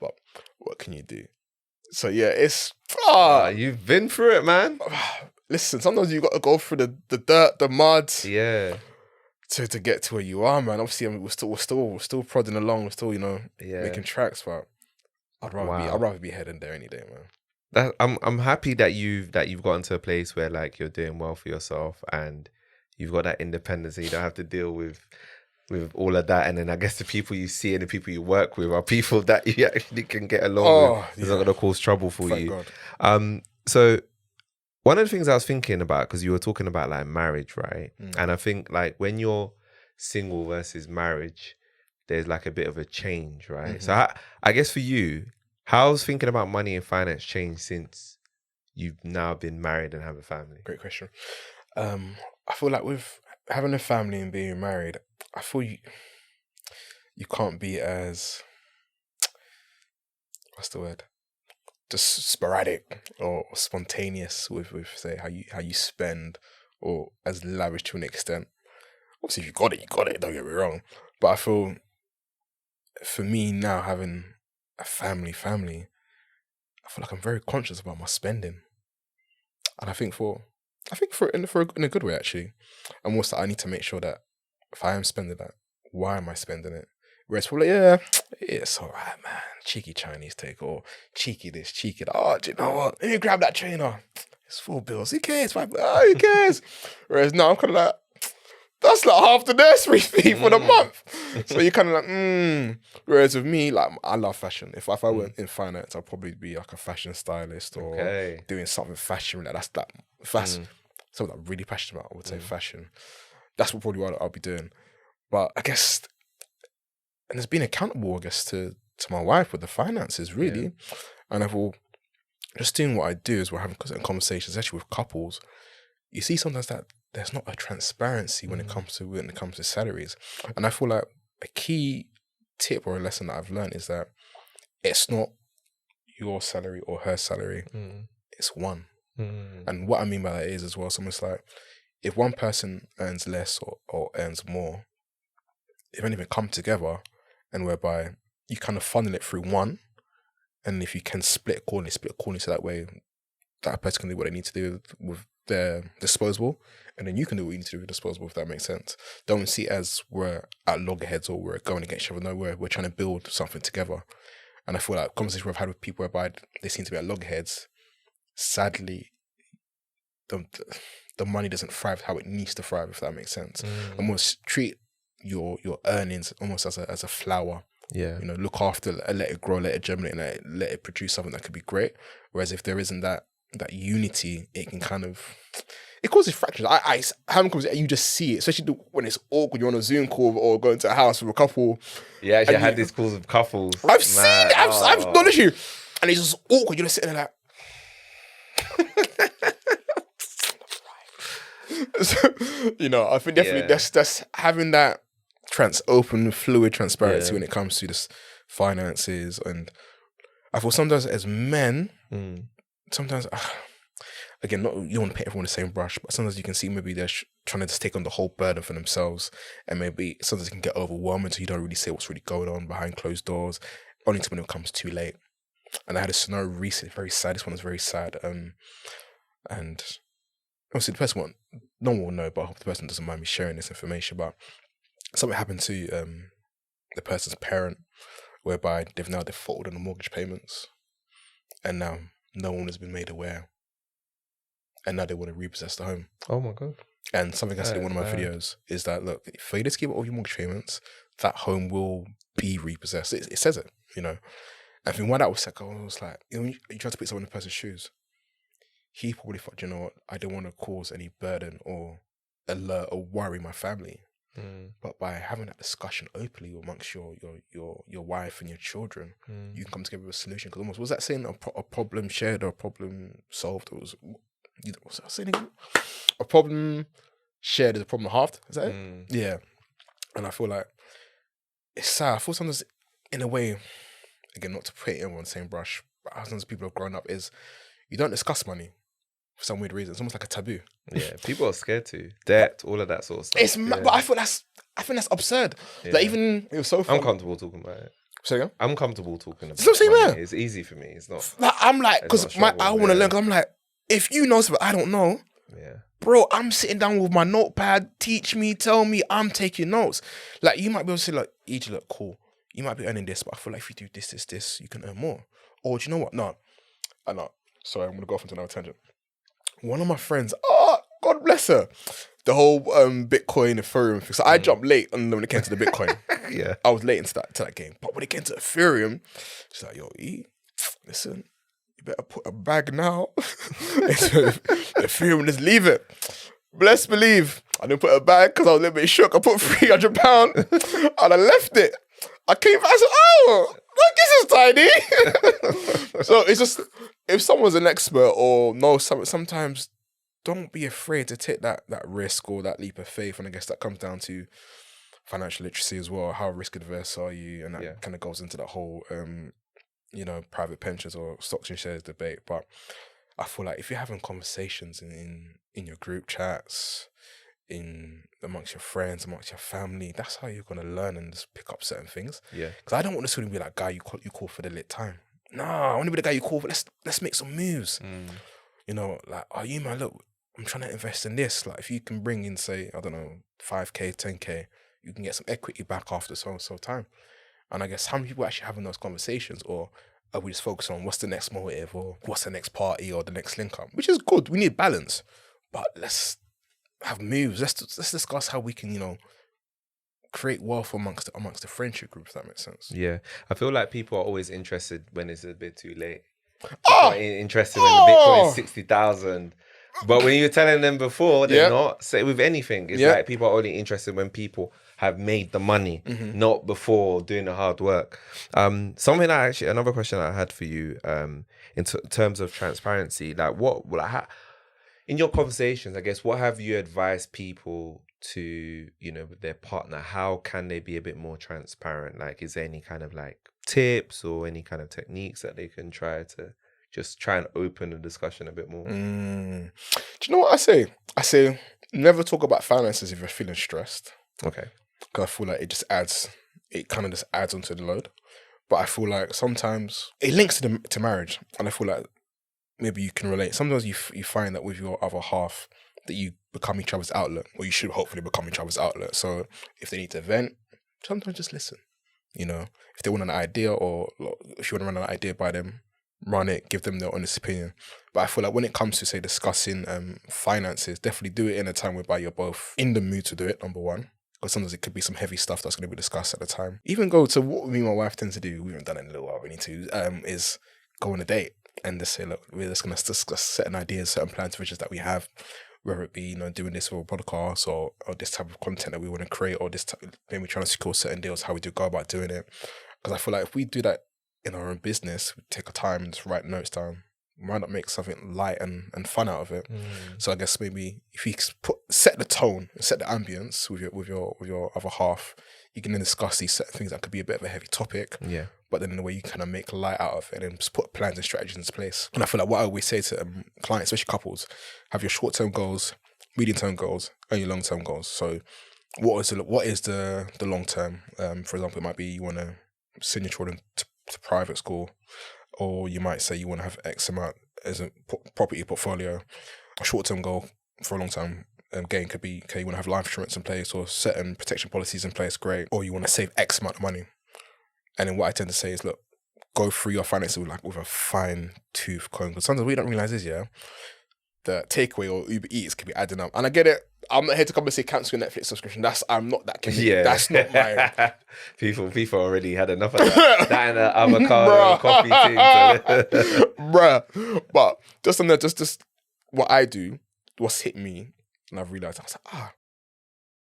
But what can you do? So yeah, it's you've been through it, man. Listen, sometimes you got to go through the dirt, the mud, to get to where you are, man. Obviously, I mean, we're still prodding along, we're still making tracks, but I'd rather be heading there any day, man. I'm happy that you've gotten to a place where like you're doing well for yourself and you've got that independence, so you don't have to deal with all of that. And then I guess the people you see and the people you work with are people that you actually can get along with. It's not going to cause trouble for Thank you. God. So one of the things I was thinking about, because you were talking about like marriage, right? And I think like when you're single versus marriage, there's like a bit of a change, right? So I guess for you, how's thinking about money and finance changed since you've now been married and have a family? Great question. I feel like with having a family and being married, I feel you can't be as, what's the word? Just sporadic or spontaneous with say how you spend, or as lavish to an extent. Obviously, if you got it, don't get me wrong. But I feel for me now, having a family, I feel like I'm very conscious about my spending. And I think in a good way, actually. And also, I need to make sure that if I am spending that, why am I spending it? Whereas probably, it's all right, man. Cheeky Chinese take, or cheeky this, cheeky that. Oh, do you know what? Let me grab that trainer. It's $4 bills. Who cares? $5 bills. Who cares? Whereas now I'm kind of like, That's like half the nursery fee for the month. So you're kind of like, Whereas with me, like, I love fashion. If I went in finance, I'd probably be like a fashion stylist or doing something fashion. That's something I'm really passionate about. I would say fashion. That's probably what I'll be doing. But I guess, and it's being accountable, I guess, to my wife with the finances, really. Yeah. And I thought, just doing what I do is we're having conversations, especially with couples. You see sometimes that there's not a transparency when it comes to salaries. And I feel like a key tip or a lesson that I've learned is that it's not your salary or her salary. It's one. And what I mean by that is as well, it's almost like if one person earns less or earns more, if anything, come together and whereby you kind of funnel it through one, and if you can split accordingly, so that way that person can do what they need to do with their disposable, and then you can do what you need to do with disposable, if that makes sense. Don't see it as we're at loggerheads or we're going against each other. No, we're trying to build something together. And I feel like conversations I've had with people whereby they seem to be at loggerheads, sadly, the money doesn't thrive how it needs to thrive, if that makes sense. Almost treat your earnings almost as a flower. Yeah, you know, look after, let it grow, let it germinate, and let it produce something that could be great. Whereas if there isn't that unity, it can kind of, it causes fractures. I haven't come, you just see it, especially when it's awkward. You're on a Zoom call or going to a house with a couple. Yeah, actually, I had these calls with couples. I've seen it. I've done issue, and it's just awkward. You're just sitting there like, so, you know, I think definitely that's having that open, fluid transparency when it comes to this finances. And I feel sometimes as men, sometimes, again, not, you don't want to paint everyone the same brush, but sometimes you can see maybe they're trying to just take on the whole burden for themselves, and maybe sometimes it can get overwhelming, so you don't really say what's really going on behind closed doors, only to when it comes too late. And I had a scenario recently, very sad. This one was very sad. And obviously the person no one will know, but I hope the person doesn't mind me sharing this information. But something happened to the person's parent, whereby they've now defaulted on the mortgage payments, and now no one has been made aware, and now they want to repossess the home. Oh my God. And something I said in one of my videos is that, look, for you to keep all your mortgage payments, that home will be repossessed. It says it, you know. And I think why that was like, I was like, you know, you try to put someone in the person's shoes. He probably thought, you know what, I don't want to cause any burden or alert or worry my family. But by having that discussion openly amongst your wife and your children, you can come together with a solution. Because almost, was that saying a problem shared or a problem solved? Or was that saying a problem shared is a problem halved? Is that it? Yeah. And I feel like it's sad. I feel sometimes, in a way, again, not to put everyone on the same brush, but how sometimes people have grown up is you don't discuss money for some weird reason. It's almost like a taboo. Yeah, people are scared to. Debt, all of that sort of stuff. It's but I think that's absurd. Yeah. Like, even it was so fun. I'm comfortable talking about it. Say again? I'm comfortable talking about it. It's easy for me. It's not. Like, I'm like, because I want to learn. Cause I'm like, if you know something I don't know, bro, I'm sitting down with my notepad. Teach me, tell me. I'm taking notes. Like, you might be able to say, like, EJ, look, cool. You might be earning this, but I feel like if you do this, you can earn more. Or do you know what? No, I'm not. Sorry, I'm gonna go off into another tangent. One of my friends, God bless her, the whole Bitcoin, Ethereum thing. So I jumped late when it came to the Bitcoin. Yeah, I was late into that game. But when it came to Ethereum, she's like, yo, E, listen, you better put a bag now. Ethereum, just leave it. Bless believe. I didn't put a bag because I was a little bit shook. I put £300 and I left it. I came back, I said, oh, look, this is tiny. So it's just, if someone's an expert or knows something, sometimes don't be afraid to take that risk or that leap of faith. And I guess that comes down to financial literacy as well. How risk adverse are you? And that kind of goes into that whole, private pensions or stocks and shares debate. But I feel like if you're having conversations in your group chats, amongst your friends, amongst your family, that's how you're gonna learn and just pick up certain things. Yeah. Because I don't want to be that guy you call for the lit time. No, I want to be the guy you call for. Let's make some moves. You know, like, oh, you man, look, I'm trying to invest in this. Like, if you can bring in, say, I don't know, 5K, 10K, you can get some equity back after so and so time. And I guess how many people are actually having those conversations, or are we just focused on what's the next motive or what's the next party or the next link up, which is good. We need balance, but let's have moves. Let's discuss how we can, create wealth amongst the friendship group, if that makes sense. Yeah. I feel like people are always interested when it's a bit too late. Oh! Interested when the Bitcoin is 60,000. But when you're telling them before, they're not. Say with anything. It's like people are only interested when people have made the money, not before doing the hard work. Another question I had for you, in terms of transparency, like in your conversations, I guess, what have you advised people to, with their partner? How can they be a bit more transparent? Like, is there any kind of like tips or any kind of techniques that they can try to just try and open the discussion a bit more? Do you know what I say? I say never talk about finances if you're feeling stressed. Okay. Because I feel like it kind of just adds onto the load. But I feel like sometimes it links to marriage, and I feel like maybe you can relate. Sometimes you find that with your other half that you become each other's outlet, or you should hopefully become each other's outlet. So if they need to vent, sometimes just listen. If they want an idea, or if you want to run an idea by them, run it, give them their honest opinion. But I feel like when it comes to, say, discussing finances, definitely do it in a time whereby you're both in the mood to do it, number one. Because sometimes it could be some heavy stuff that's going to be discussed at the time. Even go to what me and my wife tend to do, we haven't done it in a little while, we need to, is go on a date and just say, look, we're just going to discuss certain ideas, certain plans, visions that we have, whether it be, doing this for a podcast or this type of content that we want to create, or this type, maybe trying to secure certain deals, how we do go about doing it. Because I feel like if we do that in our own business, we take our time and just write notes down, why not make something light and fun out of it? So I guess maybe if you set the tone, set the ambience with your other half, you can then discuss these certain things that could be a bit of a heavy topic. Yeah. But then in a way you kind of make light out of it and then just put plans and strategies into place. And I feel like what I always say to clients, especially couples, have your short-term goals, medium-term goals, and your long-term goals. So what is the long term? For example, it might be you want to send your children to private school, or you might say you want to have X amount as a property portfolio. A short-term goal for a long-term gain could be, okay, you want to have life insurance in place or certain protection policies in place, great. Or you want to save X amount of money. And then what I tend to say is, look, go through your finances with a fine-tooth comb. Because sometimes we don't realize this, the takeaway or Uber Eats could be adding up. And I get it. I'm not here to come and say cancel your Netflix subscription. I'm not that committed. Yeah. That's not my... People already had enough of that. That and the avocado and coffee too. Bruh. But just on that, just what I do, what's hit me, and I've realised, I was like,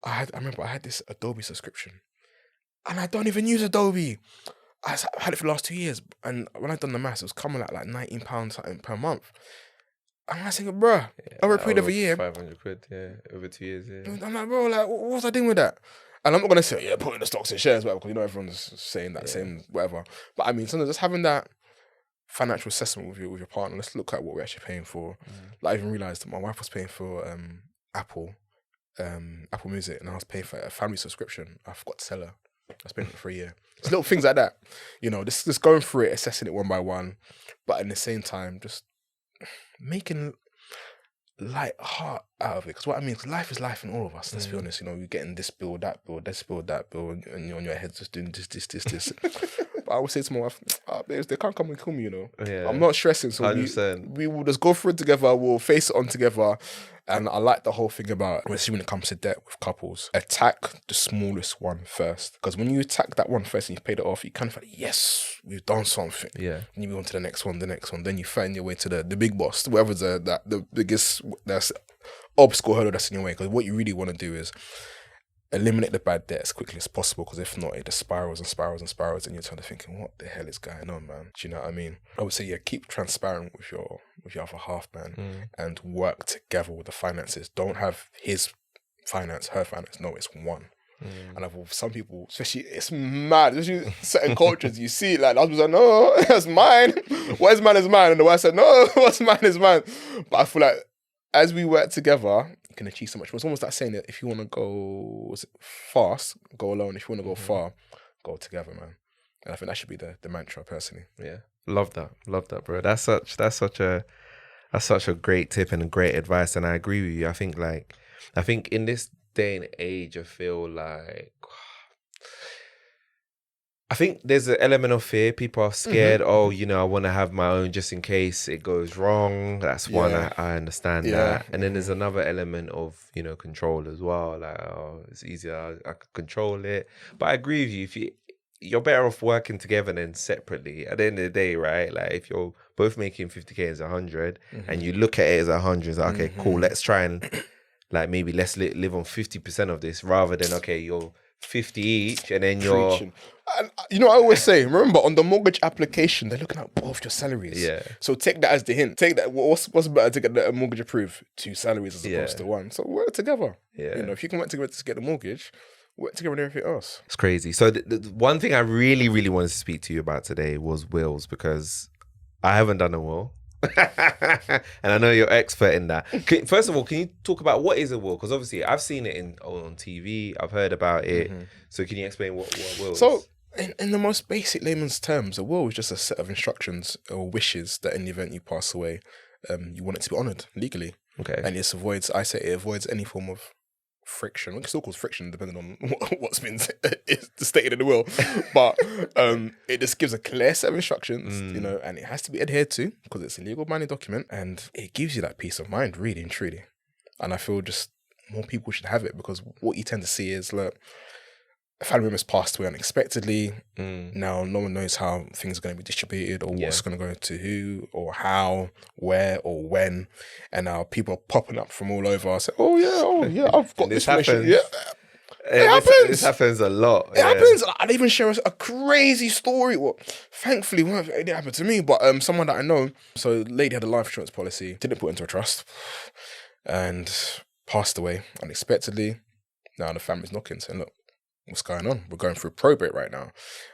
I remember I had this Adobe subscription. And I don't even use Adobe. I've had it for the last 2 years. And when I done the maths, it was coming at like £19 something per month. And I was thinking, bruh, over a period of a year. 500 quid, over 2 years, I'm like, bro, like, what was I doing with that? And I'm not going to say, put in the stocks and shares, whatever, because everyone's saying that same whatever. But I mean, sometimes just having that financial assessment with your partner, let's look at what we're actually paying for. Like, I even realised that my wife was paying for Apple Music, and I was paying for a family subscription. I forgot to tell her. I was paying for a year. It's little things like that. Just going through it, assessing it one by one, but at the same time, just making light heart out of it. Because what I mean is life is life in all of us, let's be honest. You're getting this bill, that bill, this bill, that bill, and you're on your head just doing this. But I would say to my wife, babes, they can't come and kill me, I'm not stressing, so we will just go through it together, we'll face it on together. And I like the whole thing about, especially when it comes to debt with couples, attack the smallest one first. Because when you attack that one first and you've paid it off, you kind of feel like, yes, we've done something. Yeah. And you move on to the next one. Then you find your way to the big boss, whatever's the biggest obstacle hurdle that's in your way. Because what you really want to do is eliminate the bad debt as quickly as possible, because if not, it just spirals and spirals and spirals, and you're trying to thinking, what the hell is going on, man? Do you know what I mean? I would say, keep transparent with your other half, man, and work together with the finances. Don't have his finance, her finance. No, it's one. And some people, especially, it's mad. Especially certain cultures, you see, like, the husband's like, no, that's mine. What is mine is mine. And the wife said, no, what's mine is mine. But I feel like as we work together, you can achieve so much. It's almost like saying that if you want to go fast, go alone. If you want to go far, go together, man. And I think that should be the mantra, personally. Yeah, love that, bro. That's such a great tip and a great advice, and I agree with you. I think in this day and age, I feel like I think there's an element of fear. People are scared. Oh, you know, I want to have my own just in case it goes wrong. That's one. I understand that. And then there's another element of, you know, control as well. Like, oh, it's easier. I can control it. But I agree with you. You're better off working together than separately. At the end of the day, right? Like if you're both making 50K as 100 and you look at it as 100, it's like, okay, cool. Let's try and like maybe let's live on 50% of this rather than, okay, you're 50 each and then you're... And, you know, I always say, remember, on the mortgage application, they're looking at both your salaries. Yeah. So take that as the hint. Take that. What's better to get the mortgage approved? 2 salaries as opposed to 1. So work together. Yeah. You know, if you can work together to get the mortgage, work together and everything else. It's crazy. So the one thing I really, really wanted to speak to you about today was wills, because I haven't done a will. And I know you're expert in that. First of all, can you talk about what is a will? Because obviously I've seen it on TV. I've heard about it. So can you explain what will is? So in the most basic layman's terms, a will is just a set of instructions or wishes that in the event you pass away, you want it to be honoured legally. Okay. And it avoids any form of friction. It still calls friction depending on what's been stated in the will, but it just gives a clear set of instructions, you know, and it has to be adhered to because it's a legal binding document, and it gives you that peace of mind, really and truly. And I feel just more people should have it, because what you tend to see is, look, a family member's passed away unexpectedly. Now no one knows how things are going to be distributed or what's going to go to who or how, where or when. And now people are popping up from all over. I say, oh yeah, I've got this information. Yeah. It happens. This happens a lot. It happens. I'd even share a crazy story. Well, thankfully, it didn't happen to me, but someone that I know. So, lady had a life insurance policy, didn't put it into a trust, and passed away unexpectedly. Now the family's knocking, saying, "Look, what's going on? We're going through probate right now."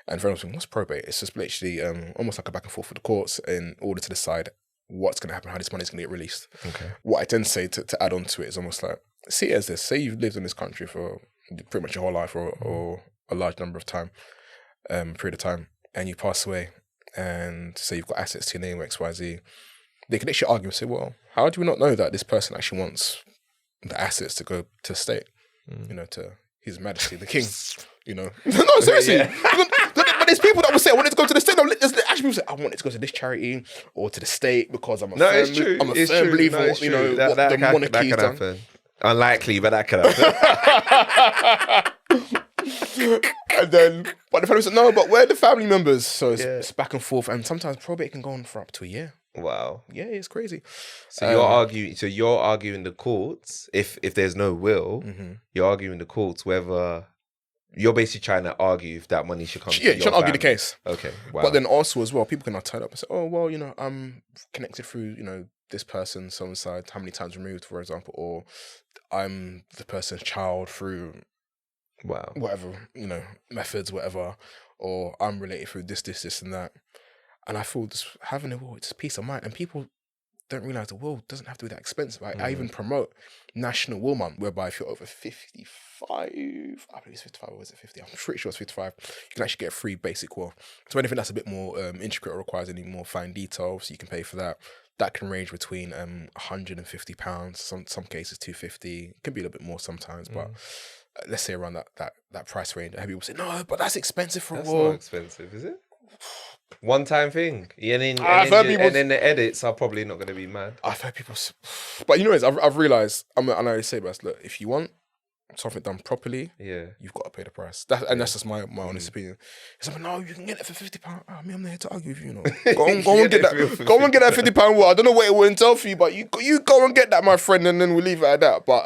And everyone's saying, "What's probate?" It's just literally almost like a back and forth with the courts in order to decide what's going to happen, how this money's going to get released. Okay. What I tend to say to add on to it is almost like, see it as this: say you've lived in this country for pretty much your whole life or a large number of time, period of time, and you pass away, and say you've got assets to your name, XYZ, they can actually argue and say, well, how do we not know that this person actually wants the assets to go to the state, you know, to His Majesty the King, you know? No, seriously. But there's people that will say, I want it to go to the state. No, there's actually people say, I want it to go to this charity or to the state because I'm a firm believer of, you know, what the monarchy has done. Unlikely, but that could happen. And then, but the family said, no, but we're the family members. So it's back and forth. And sometimes probate can go on for up to a year. Wow. Yeah, it's crazy. So you're arguing the courts, if there's no will, you're arguing the courts whether you're basically trying to argue if that money should come to your you're trying to argue the case. Okay. Wow. But then also as well, people can now turn up and say, oh, well, you know, I'm connected through, you know, this person, so and so, how many times removed, for example, or I'm the person's child through whatever, you know, methods, whatever, or I'm related through this, and that. And I feel just having a will, it's peace of mind. And people don't realize the will doesn't have to be that expensive. I even promote National Will Month, whereby if you're over 55, I believe it's 55, or was it 50? I'm pretty sure it's 55. You can actually get a free basic will. So anything that's a bit more intricate or requires any more fine details, you can pay for that. That can range between £150, some cases £250. It can be a little bit more sometimes, but let's say around that price range. I have people say, no, but that's expensive for a will. That's not expensive, is it? One-time thing. And then the edits are probably not going to be mad. I've heard people... But you know what, I've realised, I know they say, but look, if you want something done properly, you've got to pay the price. That's just my honest opinion. It's like, no, you can get it for £50. I mean, I'm not here to argue with you, you know. Go and get that. Go and get that £50 will. I don't know what it will entail for you, but you go and get that, my friend, and then we'll leave it at that. But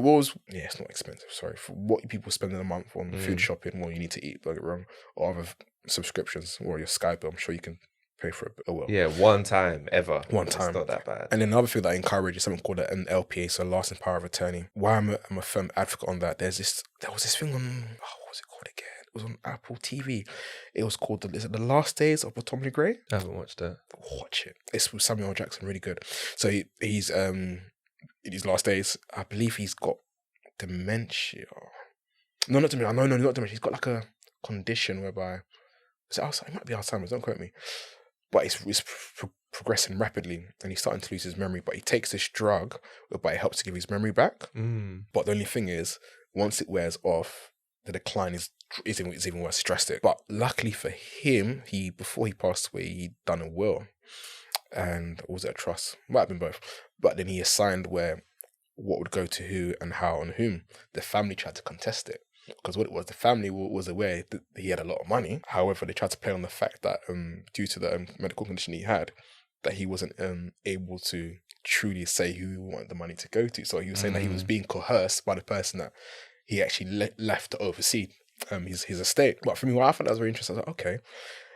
wills, it's not expensive. Sorry, for what people spend in a month on food shopping, what you need to eat, don't get it wrong, or other subscriptions, or your Sky bill, I'm sure you can pay for a will. Yeah, one time ever. One time. It's not that bad. And then another thing that I encourage is something called an LPA, so lasting power of attorney. Why I'm a firm advocate on that, there was this thing on, what was it called again? It was on Apple TV. It was called, is it The Last Days of Tommy Gray? I haven't watched that. Watch it. It's with Samuel L. Jackson, really good. So he's, in his last days, I believe he's got dementia. No, not dementia. No, not dementia. He's got like a condition whereby, is it Alzheimer's? It might be Alzheimer's, don't quote me. But it's progressing rapidly and he's starting to lose his memory. But he takes this drug, but it helps to give his memory back. But the only thing is, once it wears off, the decline is even worse, drastic. But luckily for him, before he passed away, he'd done a will, and or was it a trust? Might have been both. But then he assigned what would go to who and how and whom. The family tried to contest it. Because what it was, the family was aware that he had a lot of money. However, they tried to play on the fact that due to the medical condition he had, that he wasn't able to truly say who he wanted the money to go to. So he was saying that he was being coerced by the person that he actually left to oversee his estate. But for me, what I found that was very interesting, I was like, okay.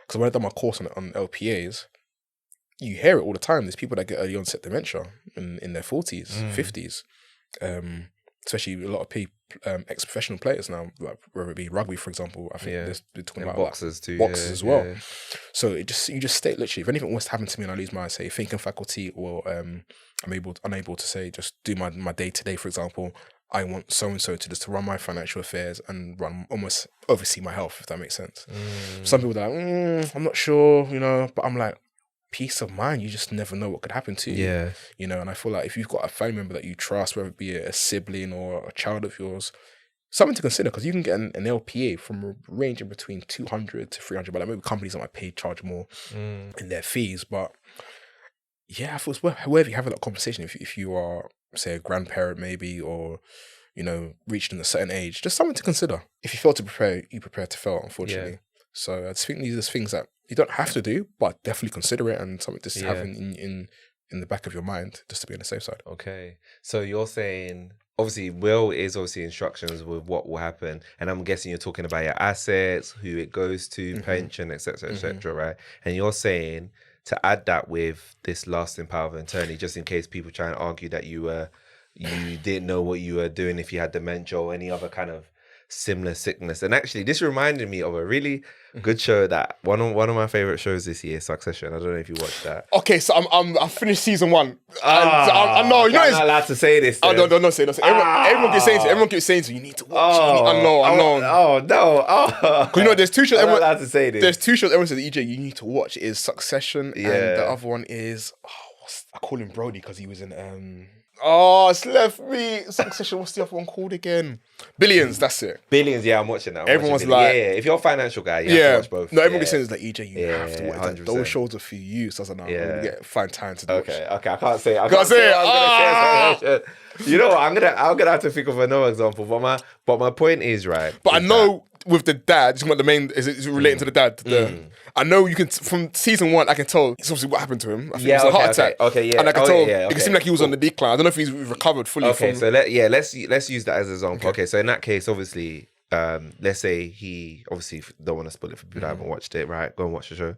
Because when I done my course on LPAs, you hear it all the time. There's people that get early onset dementia in their 40s, 50s. Especially a lot of people, ex-professional players now, like whether it be rugby, for example. I think they're talking about boxers too. Boxers as well. Yeah. So you just state literally, if anything was to happen to me and I lose my, say, thinking faculty, or I'm unable to say, just do my day-to-day, for example, I want so-and-so to run my financial affairs and almost oversee my health, if that makes sense. Some people are like, I'm not sure, but I'm like, peace of mind, you just never know what could happen to you. And I feel like if you've got a family member that you trust, whether it be a sibling or a child of yours, something to consider, because you can get an LPA from ranging between 200 to 300, but like maybe companies that might charge more in their fees. But yeah, I feel it's wherever you have that conversation, if you are, say, a grandparent maybe, or reached a certain age, just something to consider. If you fail to prepare, you prepare to fail, unfortunately. So I just think these are things that you don't have to do, but definitely consider it, and something to have in the back of your mind, just to be on the safe side. Okay. So you're saying, obviously, will is obviously instructions with what will happen. And I'm guessing you're talking about your assets, who it goes to, pension, etc., right? And you're saying to add that with this lasting power of attorney, just in case people try and argue that you didn't know what you were doing if you had dementia or any other kind of similar sickness. And actually, this reminded me of a really good show that one of my favorite shows this year, Succession. I don't know if you watched that. Okay, so I finished season 1. I know, I'm not allowed to say this. Oh, don't say. Everyone keeps saying to you, need to watch. I know. Oh no. Because there's two shows. I'm not allowed to say this. There's two shows everyone says, EJ, you need to watch. Is Succession, and the other one is I call him Brody because he was in it's left me. Succession, what's the other one called again? Billions, that's it. Billions, I'm watching that. Everyone's like... Yeah, if you're a financial guy, you have to watch both. No, everyone gets saying, like, EJ, you have to watch 100%. Those shows are for you. So I was like, no, I'm going to find time to watch. Okay, I can't say it. I can't say it. I'm going to say it. You know what? I'm gonna have to think of another example. But my point is, right. But I know with the dad, just what the main is it relating to the dad. I know you can from season 1. I can tell it's obviously what happened to him. I think it was a heart attack. Okay, yeah. And I can tell it seemed like he was on the decline. I don't know if he's recovered fully. Okay, so let's use that as an example. Okay, so in that case, obviously, let's say he obviously don't want to spoil it for people that haven't watched it. Right, go and watch the show.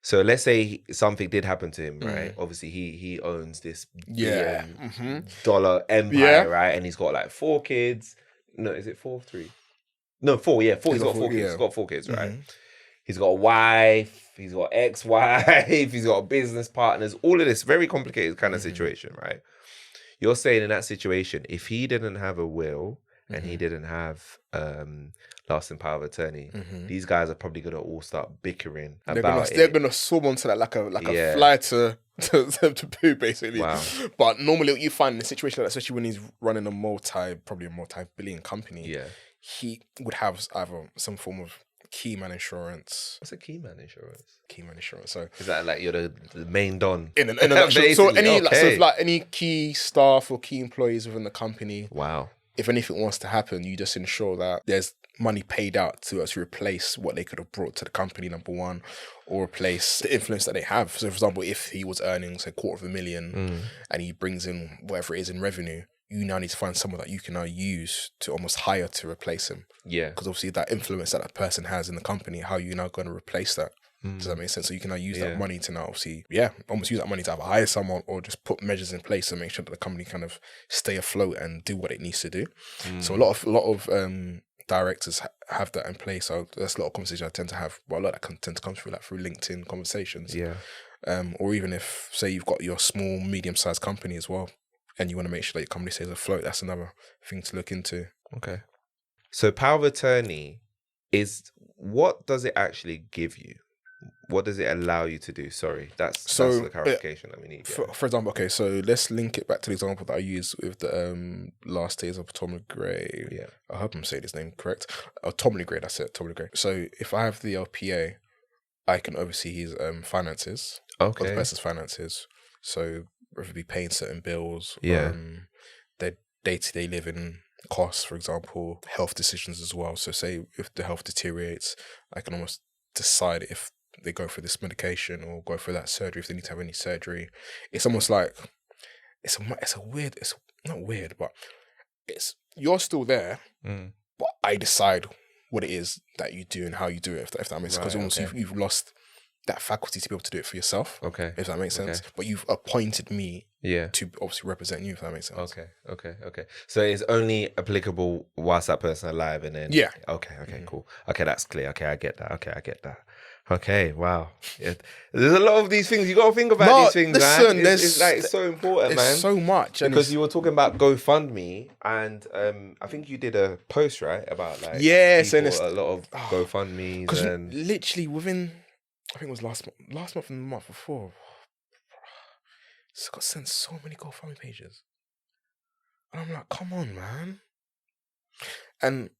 So let's say something did happen to him, right? Obviously, he owns this $billion empire, right? And he's got like 4 kids. No, is it 4 or 3? No, 4. Yeah, 4. He's got 4 kids. He's got 4 kids, right? He's got a wife. He's got ex-wife. He's got business partners. All of this very complicated kind of situation, right? You're saying in that situation, if he didn't have a will and he didn't have lasting power of attorney, these guys are probably gonna all start bickering about it. They're gonna swarm onto that like a fly to poo, basically. Wow. But normally what you find in a situation like that, especially when he's running a multi-billion company, he would have either some form of key man insurance. What's a key man insurance? Key man insurance. So is that like you're the main don? In a nutshell. So any key staff or key employees within the company. Wow. If anything wants to happen, you just ensure that there's money paid out to us to replace what they could have brought to the company, number one, or replace the influence that they have. So, for example, if he was earning, say, $250,000 and he brings in whatever it is in revenue, you now need to find someone that you can now use to almost hire to replace him. Yeah. Because obviously that influence that person has in the company, how are you now going to replace that? Does that make sense? So you can now use that money to now obviously, almost use that money to either hire someone or just put measures in place to make sure that the company kind of stay afloat and do what it needs to do. So a lot of directors have that in place. So that's a lot of conversations I tend to have. Well, a lot of that tend to come through LinkedIn conversations. Yeah. Or even if, say, you've got your small, medium-sized company as well, and you want to make sure that your company stays afloat, that's another thing to look into. Okay. So power of attorney what does it actually give you? what does it allow you to do? Sorry, that's the clarification that we need. For example, okay, so let's link it back to the example that I used with the last days of Atomic Grey. Yeah. I hope I'm saying his name correct. Atomic Grey, that's it, Atomic Grey. So if I have the LPA, I can oversee his finances. Okay. Or the person's finances. So whether it be paying certain bills, their day-to-day living costs, for example, health decisions as well. So say if the health deteriorates, I can almost decide if they go for this medication or go for that surgery, if they need to have any surgery. It's almost like, it's not weird, but you're still there, but I decide what it is that you do and how you do it, if that makes sense. Because almost you've lost that faculty to be able to do it for yourself. Okay. If that makes sense. Okay. But you've appointed me to obviously represent you, if that makes sense. Okay. So it's only applicable whilst that person alive, and then Okay, cool. Okay, that's clear. Okay, I get that. Okay, wow. Yeah. There's a lot of these things. You got to think about these things, man. It's so important, man. There's so much. Because you were talking about GoFundMe, and I think you did a post, right, about like and a lot of GoFundMes. Because and literally within, I think it was last month and the month before, I got sent so many GoFundMe pages. And I'm like, come on, man. And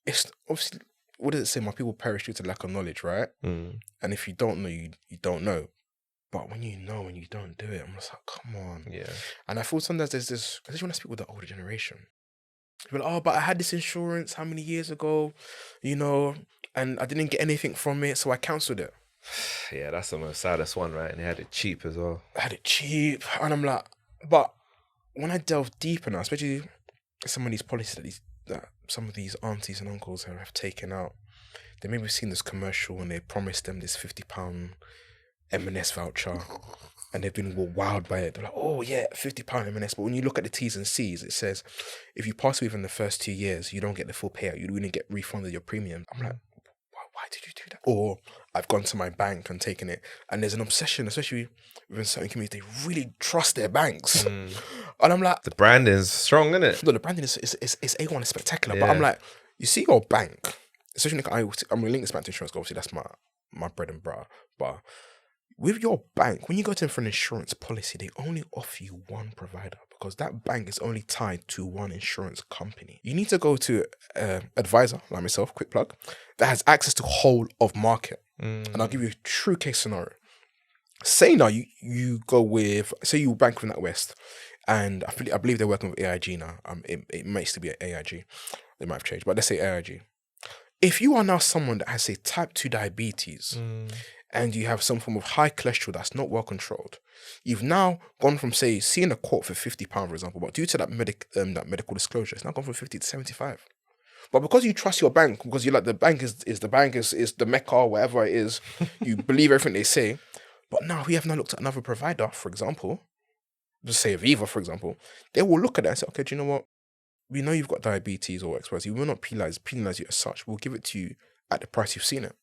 it's obviously, what does it say? My people perish due to lack of knowledge, right? And if you don't know, you don't know. But when you know and you don't do it, I'm just like, come on. Yeah. And I feel sometimes there's this, especially when I speak with the older generation, people are like, but I had this insurance how many years ago, and I didn't get anything from it, so I cancelled it. Yeah, that's the most saddest one, right? And they had it cheap as well. I had it cheap. And I'm like, but when I delve deeper now, especially some of these policies that some of these aunties and uncles have taken out, they maybe seen this commercial and they promised them this £50 M&S voucher and they've been wowed by it. They're like, oh yeah, £50 M&S. But when you look at the T's and C's, it says, if you pass away within the first 2 years, you don't get the full payout. You wouldn't get refunded your premium. I'm like, why did you do that? Or I've gone to my bank and taken it. And there's an obsession, especially within certain communities, they really trust their banks. And I'm like, the branding's strong, isn't it? No, the branding is A1, it's spectacular. Yeah. But I'm like, you see your bank, especially I'm going to link this back to insurance, obviously that's my bread and butter. But with your bank, when you go to them for an insurance policy, they only offer you one provider because that bank is only tied to one insurance company. You need to go to an advisor, like myself, quick plug, that has access to whole of market. And I'll give you a true case scenario. Say now you go with, say you bank with NatWest, and I believe they're working with AIG now. It may still be AIG. They might have changed, but let's say AIG. If you are now someone that has, say, type 2 diabetes, and you have some form of high cholesterol that's not well controlled, you've now gone from, say, seeing a quote for £50, for example, but due to that medical disclosure, it's now gone from 50 to 75. But because you trust your bank, because you like the bank is the Mecca, whatever it is, you believe everything they say. But now we have now looked at another provider, for example, just say Aviva, for example, they will look at that and say, okay, do you know what? We know you've got diabetes or XYZ. We will not penalize you as such. We'll give it to you at the price you've seen it.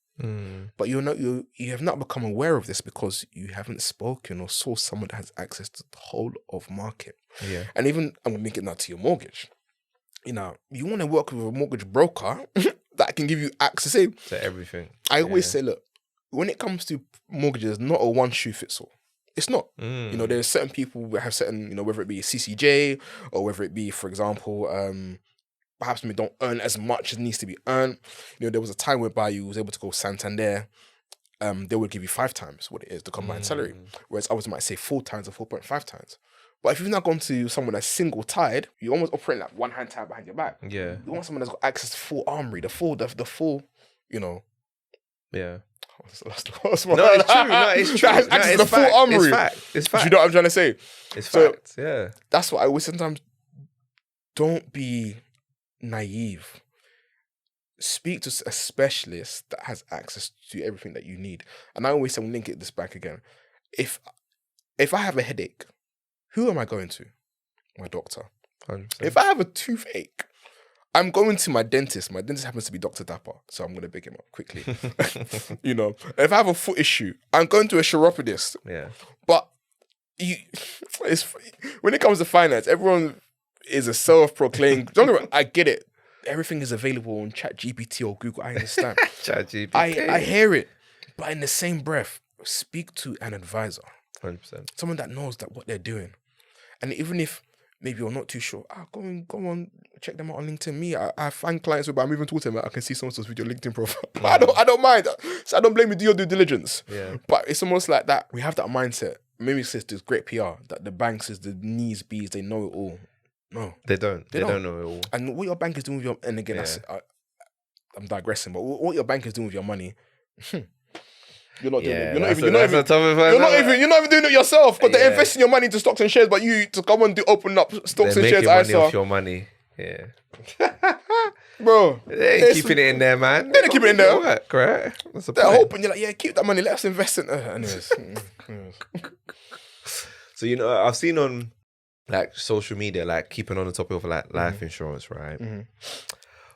But you have not become aware of this because you haven't spoken or saw someone that has access to the whole of market. Yeah. And even, I'm going to link it now to your mortgage. You want to work with a mortgage broker that can give you access to everything. I always say, look, when it comes to mortgages, not a one shoe fits all. It's not. There's certain people that have certain, whether it be CCJ or whether it be, for example, perhaps they don't earn as much as needs to be earned. There was a time whereby you was able to go Santander. They would give you 5 times what it is, the combined salary. Whereas others might say 4 times or 4.5 times. But if you've not gone to someone that's single tied, you almost operate like one hand tied behind your back. Yeah. You want someone that's got access to full armory, the full, Yeah. No, it's true. It's the full armory. It's fact. Do you know what I'm trying to say? It's fact. Yeah. That's what I always sometimes. Don't be naive. Speak to a specialist that has access to everything that you need. And I always say, I'm link it this back again. If I have a headache, who am I going to? My doctor. 100%. If I have a toothache, I'm going to my dentist. My dentist happens to be Dr. Dapper, so I'm going to big him up quickly. If I have a foot issue, I'm going to a chiropodist. Yeah. But when it comes to finance, everyone is a self-proclaimed. Don't worry, I get it. Everything is available on ChatGPT or Google. I understand. ChatGPT. I hear it. But in the same breath, speak to an advisor, 100%. someone that knows that what they're doing. And even if maybe you're not too sure, go on, check them out on LinkedIn. I find clients where I'm even talking to them, I can see someone's with your LinkedIn profile. I don't mind. So I don't blame you, do your due diligence. Yeah. But it's almost like that. We have that mindset. Maybe it's just this great PR that the banks is the knees bees, they know it all. No. They don't. They don't know it all. And what your bank is doing with your, and again, I'm digressing, but what your bank is doing with your money, you're not doing it. You're not even doing it yourself, because they're investing your money into stocks and shares, but you to come and open up stocks and shares. They're making money off your money. Yeah. Bro, They ain't keeping it in there, man. They ain't keeping it in there. Correct. That's the They're point. hoping you're like, yeah, keep that money. Let us invest in it. Anyways. So, you know, I've seen on like social media, like keeping on the topic of like life insurance, right?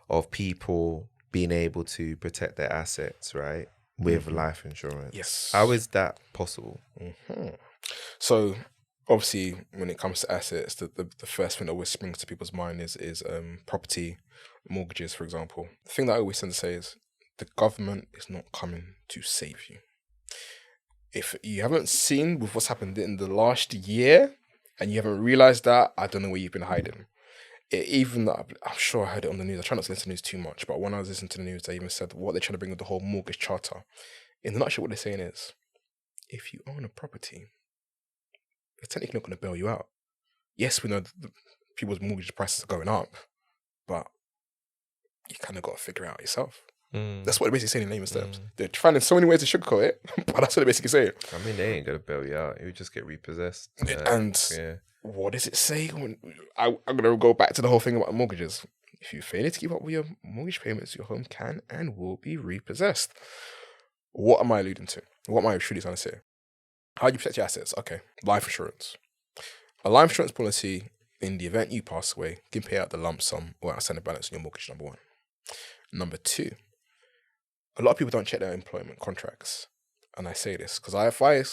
Of people being able to protect their assets, right? With life insurance. Yes. How is that possible? So obviously when it comes to assets, the first thing that always springs to people's mind is property, mortgages, for example. The thing that I always tend to say is the government is not coming to save you. If you haven't seen with what's happened in the last year and you haven't realised that, I don't know where you've been hiding. I'm sure I heard it on the news. I try not to listen to the news too much, but when I was listening to the news, they even said what they're trying to bring with the whole mortgage charter. In a nutshell, what they're saying is, if you own a property, they're technically not going to bail you out. Yes, we know people's mortgage prices are going up, but you kind of got to figure it out yourself. That's what they're basically saying in layman's terms. They're finding so many ways to sugarcoat it, but that's what they're basically saying. I mean, they ain't going to bail you out. You just get repossessed. What does it say? I'm going to go back to the whole thing about mortgages. If you fail to keep up with your mortgage payments, your home can and will be repossessed. What am I alluding to? What am I truly trying to say? How do you protect your assets? Okay, life insurance. A life insurance policy, in the event you pass away, can pay out the lump sum or outstanding balance on your mortgage, number one. Number two, a lot of people don't check their employment contracts. And I say this because hopefully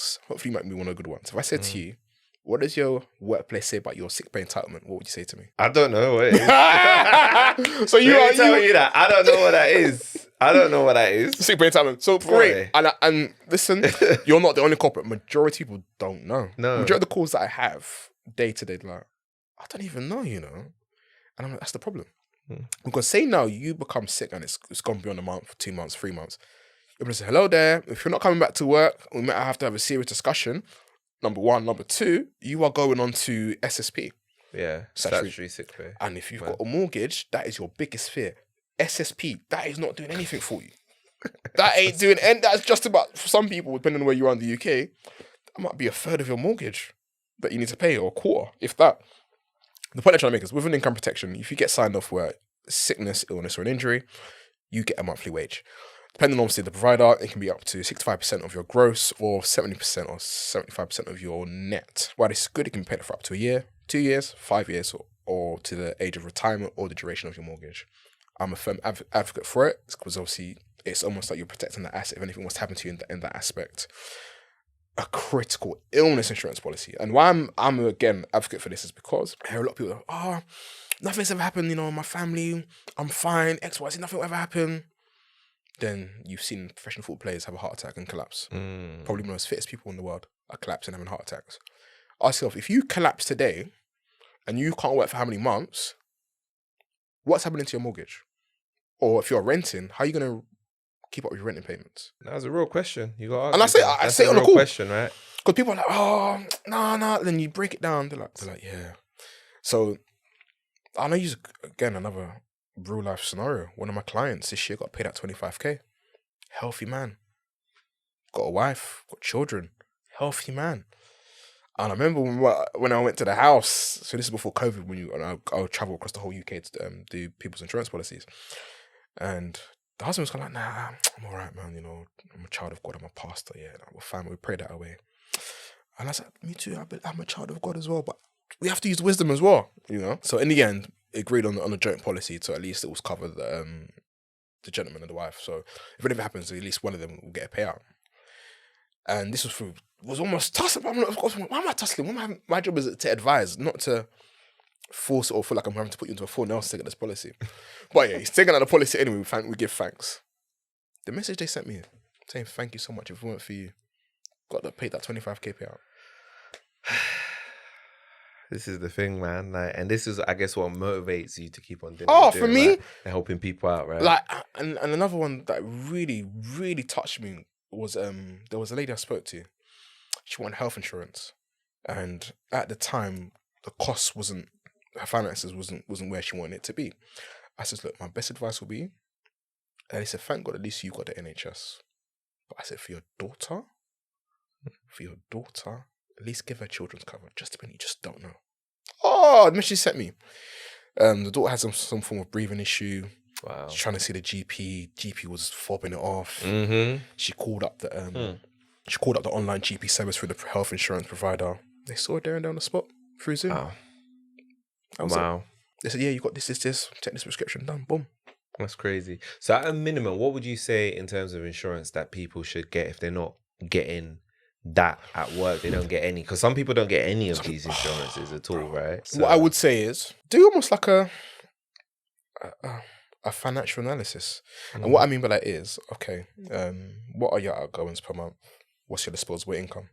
you might be one of the good ones. If I said to you, what does your workplace say about your sick pay entitlement? What would you say to me? I don't know what it is. So you tell you that. I don't know what that is. I don't know what that is. Sick pay entitlement. So great. And listen, you're not the only corporate. Majority of people don't know. No. Majority of the calls that I have day to day, like, I don't even know, And I'm like, that's the problem. Because say now you become sick and it's gone beyond a month, 2 months, 3 months. You're going to say, hello there. If you're not coming back to work, we might have to have a serious discussion. Number one. Number two, you are going on to SSP. Yeah, statutory sick pay. And if you've got a mortgage, that is your biggest fear. SSP, that is not doing anything for you. That ain't doing, and that's just about, for some people, depending on where you are in the UK, that might be a third of your mortgage that you need to pay, or a quarter, if that. The point I'm trying to make is, with an income protection, if you get signed off for sickness, illness, or an injury, you get a monthly wage. Depending on, obviously, the provider, it can be up to 65% of your gross or 70% or 75% of your net. While it's good, it can be paid for up to a year, 2 years, 5 years, or to the age of retirement or the duration of your mortgage. I'm a firm advocate for it because obviously it's almost like you're protecting the asset if anything was to happen to you in that aspect. A critical illness insurance policy. And why I'm again advocate for this is because I hear a lot of people go, nothing's ever happened, in my family, I'm fine, X, Y, Z, nothing will ever happen. Then you've seen professional football players have a heart attack and collapse. Probably the most fittest people in the world are collapsing and having heart attacks. Ask yourself, if you collapse today and you can't work for how many months, what's happening to your mortgage? Or if you're renting, how are you going to keep up with your renting payments? That's a real question. You got to and I say it on the call. Question, right? Because people are like, no. Then you break it down. They're like, yeah. So I know use again another real life scenario. One of my clients this year got paid out 25k. Healthy man. Got a wife, got children. Healthy man. And I remember when I went to the house, so this is before COVID, when I would travel across the whole UK to do people's insurance policies. And the husband was kind of like, nah, I'm all right, man. I'm a child of God. I'm a pastor. Yeah, we're fine. We pray that away. And I said, me too. I'm a child of God as well. But we have to use wisdom as well, So in the end, agreed on a joint policy to at least it was cover the gentleman and the wife. So if anything happens, at least one of them will get a payout. And this was almost tussling. Why am I tussling? My job is to advise, not to force or feel like I'm having to put you into a full nail to take out this policy. But yeah, he's taking out the policy anyway. We give thanks. The message they sent me, saying thank you so much. If it weren't for you, got to pay that 25k payout. This is the thing, man. Like, and this is, I guess, what motivates you to keep on doing. Oh, what for you're doing, me, right? And helping people out, right? like, and another one that really, really touched me was there was a lady I spoke to. She wanted health insurance, and at the time, the cost wasn't, her finances wasn't where she wanted it to be. I said, look, my best advice will be, and he said, thank God at least you got the NHS. But I said, for your daughter, at least give her children's cover, just when you just don't know. Oh, the message she sent me. The daughter had some form of breathing issue. Wow. She's trying to see the GP. GP was fobbing it off. Mm-hmm. She called up the online GP service through the health insurance provider. They saw her there and down the spot through Zoom. Wow. That was it. They said, yeah, you got this, take this prescription, done, boom. That's crazy. So at a minimum, what would you say in terms of insurance that people should get if they're not getting that at work? They don't get any, because some people don't get any of these insurances at all, right? So, what I would say is do almost like a financial analysis. And what I mean by that is, okay, what are your outgoings per month? What's your disposable income?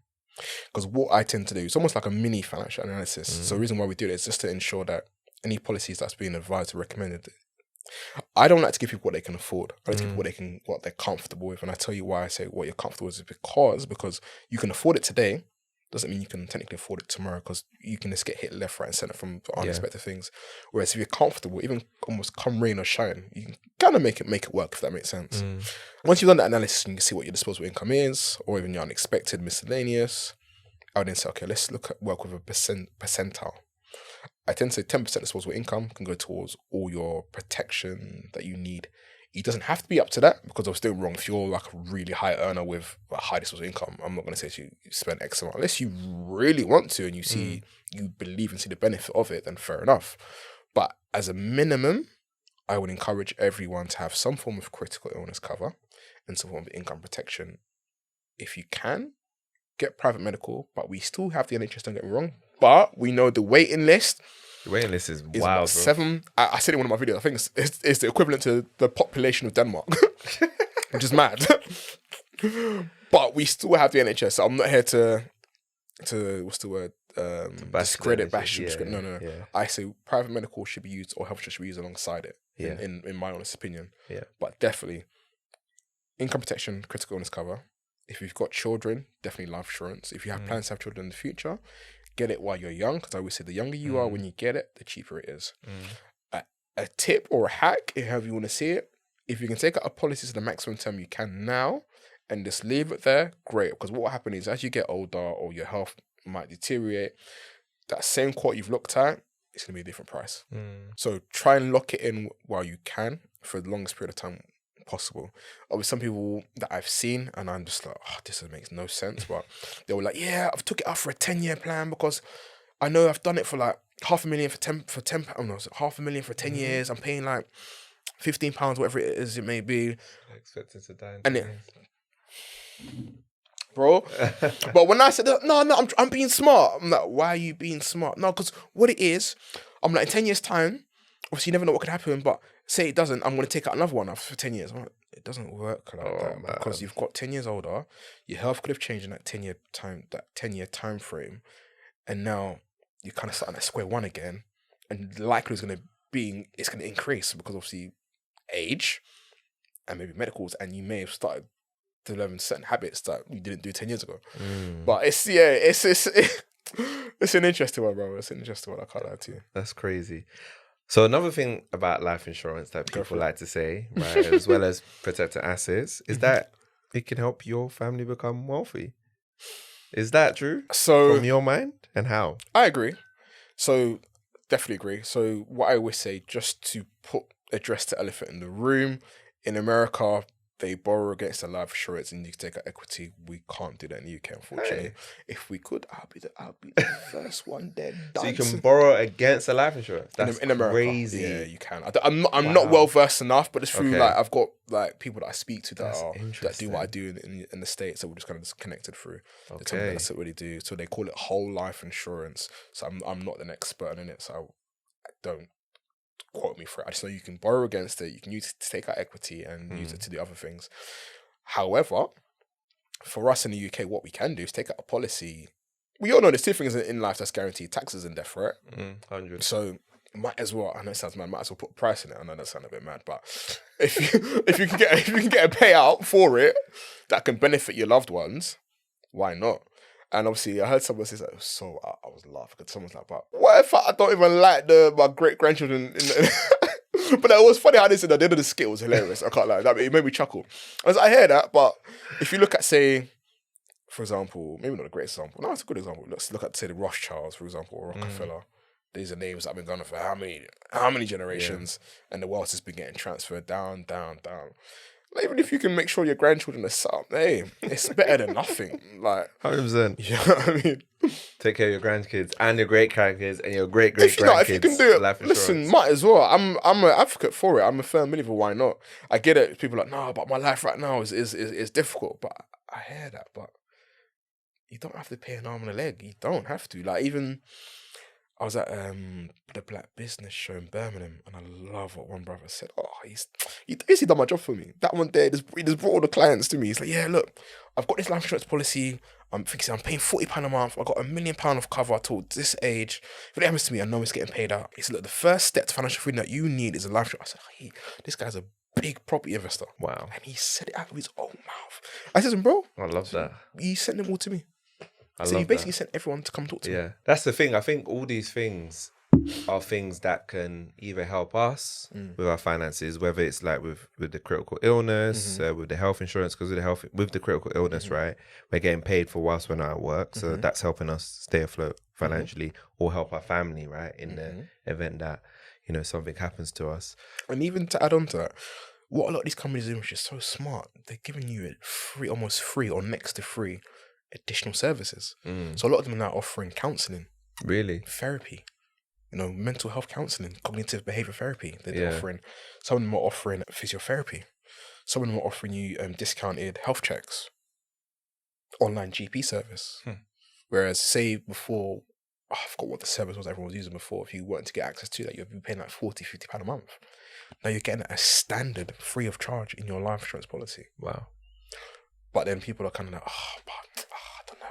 Because what I tend to do, it's almost like a mini financial analysis. So the reason why we do it is just to ensure that any policies that's being advised or recommended, I don't like to give people what they can afford. I like to give people what they're comfortable with. And I tell you why I say what you're comfortable with is because you can afford it today, doesn't mean you can technically afford it tomorrow, because you can just get hit left, right, and center from unexpected things. Whereas if you're comfortable, even almost come rain or shine, you can kind of make it work, if that makes sense. Once you've done that analysis, you can see what your disposable income is, or even your unexpected miscellaneous. I would then say, okay, let's work with a percentile. I tend to say 10% disposable income can go towards all your protection that you need. It doesn't have to be up to that, because I was still wrong. If you're like a really high earner with a high disposable income, I'm not going to say to you spend X amount. Unless you really want to and you believe and see the benefit of it, then fair enough. But as a minimum, I would encourage everyone to have some form of critical illness cover and some form of income protection. If you can, get private medical, but we still have the NHS, don't get me wrong. But we know the waiting list. the waiting list is Is wild, about 7. I said it in one of my videos. I think it's the equivalent to the population of Denmark, which is mad. But we still have the NHS. So I'm not here to what's the word? Discredit, bash. No. Yeah. I say private medical should be used, or health insurance should be used alongside it. Yeah. In my honest opinion. Yeah. But definitely, income protection, critical illness cover. If you've got children, definitely life insurance. If you have plans to have children in the future, get it while you're young, because I always say the younger you are when you get it, the cheaper it is. A tip or a hack, however you want to see it, if you can take out a policy to the maximum term you can now and just leave it there, great. Because what will happen is as you get older or your health might deteriorate, that same quote you've looked at, it's going to be a different price. So try and lock it in while you can for the longest period of time possible. Obviously, some people that I've seen, and I'm just like, oh, this makes no sense. But they were like, yeah, I've took it out for a 10-year plan because I know I've done it for like £500,000 for 10. Oh no, £500,000 for 10 years. I'm paying like £15, whatever it is, it may be. Expected to die. And it, bro. But when I said, no, I'm being smart. I'm like, why are you being smart? No, because what it is, I'm like, in 10 years' time, obviously you never know what could happen, but say it doesn't, I'm going to take out another one after 10 years. I'm like, it doesn't work like that, man. Because you've got 10 years older, your health could have changed in that 10-year time frame, and now you're kind of starting at square one again, and the likelihood it's going to increase because obviously age and maybe medicals, and you may have started developing certain habits that you didn't do 10 years ago. But it's an interesting one, bro. It's an interesting one. I can't lie to you. That's crazy. So another thing about life insurance that people like to say, right, as well as protected assets, is that it can help your family become wealthy. Is that true? So, from your mind, and how? I agree. So, definitely agree. So, what I always say, just to address the elephant in the room, in America, they borrow against the life insurance and you can take out equity. We can't do that in the UK, unfortunately. Hey. If we could, I'll be the first one there. So you can borrow against a life insurance? That's in America. Crazy. Yeah, you can. I'm not well versed enough, but it's through like I've got like people that I speak to that do what I do in the States, so we're just kind of disconnected through. Okay. That's what we do. So they call it whole life insurance. So I'm not an expert in it, so I don't quote me for it. I just know you can borrow against it, you can use it to take out equity and use it to do other things. However, for us in the UK, what we can do is take out a policy. We all know there's two things in life that's guaranteed: taxes and death, right? 100. So might as well. I know it sounds mad. Might as well put a price in it. I know that sounds a bit mad, but if you can get a payout for it that can benefit your loved ones, why not? And obviously, I heard someone say that. So I was laughing because someone's like, "But what if I don't even like my great grandchildren?" But it was funny how they said that. The end of the skit was hilarious. I can't lie. It made me chuckle. I hear that, but if you look at, say, for example, maybe not a great example. No, it's a good example. Let's look at, say, the Rothschilds, for example, or Rockefeller. These are names that have been going on for how many generations, and the wealth has been getting transferred down. Like, even if you can make sure your grandchildren are set up, hey, it's better than nothing. Like 100%. You know what I mean? Take care of your grandkids and your great grandkids and your great grandkids. If you can do it, life listen, insurance. might as well. I'm an advocate for it. I'm a firm believer. Why not? I get it. People are like, no, but my life right now is difficult. But I hear that. But you don't have to pay an arm and a leg. You don't have to. Like, even I was at the Black Business Show in Birmingham, and I love what one brother said. Oh, he's basically done my job for me. That one day, he just brought all the clients to me. He's like, yeah, look, I've got this life insurance policy. I'm paying £40 a month. I've got £1 million of cover till this age. If it happens to me, I know it's getting paid out. He said, look, the first step to financial freedom that you need is a life insurance. I said, hey, this guy's a big property investor. Wow. And he said it out of his own mouth. I said, bro, I love that. he sent them all to me. I So love he basically that. sent everyone to come talk to me. Yeah, that's the thing. I think all these things are things that can either help us with our finances, whether it's like with the critical illness, with the health insurance, because with the critical illness, right, we're getting paid for whilst we're not at work, so that's helping us stay afloat financially, or help our family, right, in the event that, you know, something happens to us. And even to add on to that, what a lot of these companies do, which is so smart, they're giving you it free, almost free or next to free additional services. So a lot of them are now offering counselling, Really? therapy, you know, mental health counselling, cognitive behaviour therapy. They're offering. Some of them are offering physiotherapy. Some of them are offering you discounted health checks, online GP service. Whereas, say before, I forgot what the service was everyone was using before. If you wanted to get access to that, you'd be paying like £40-50 a month. Now you're getting it as standard, free of charge in your life insurance policy. Wow. But then people are kind of like, I don't know.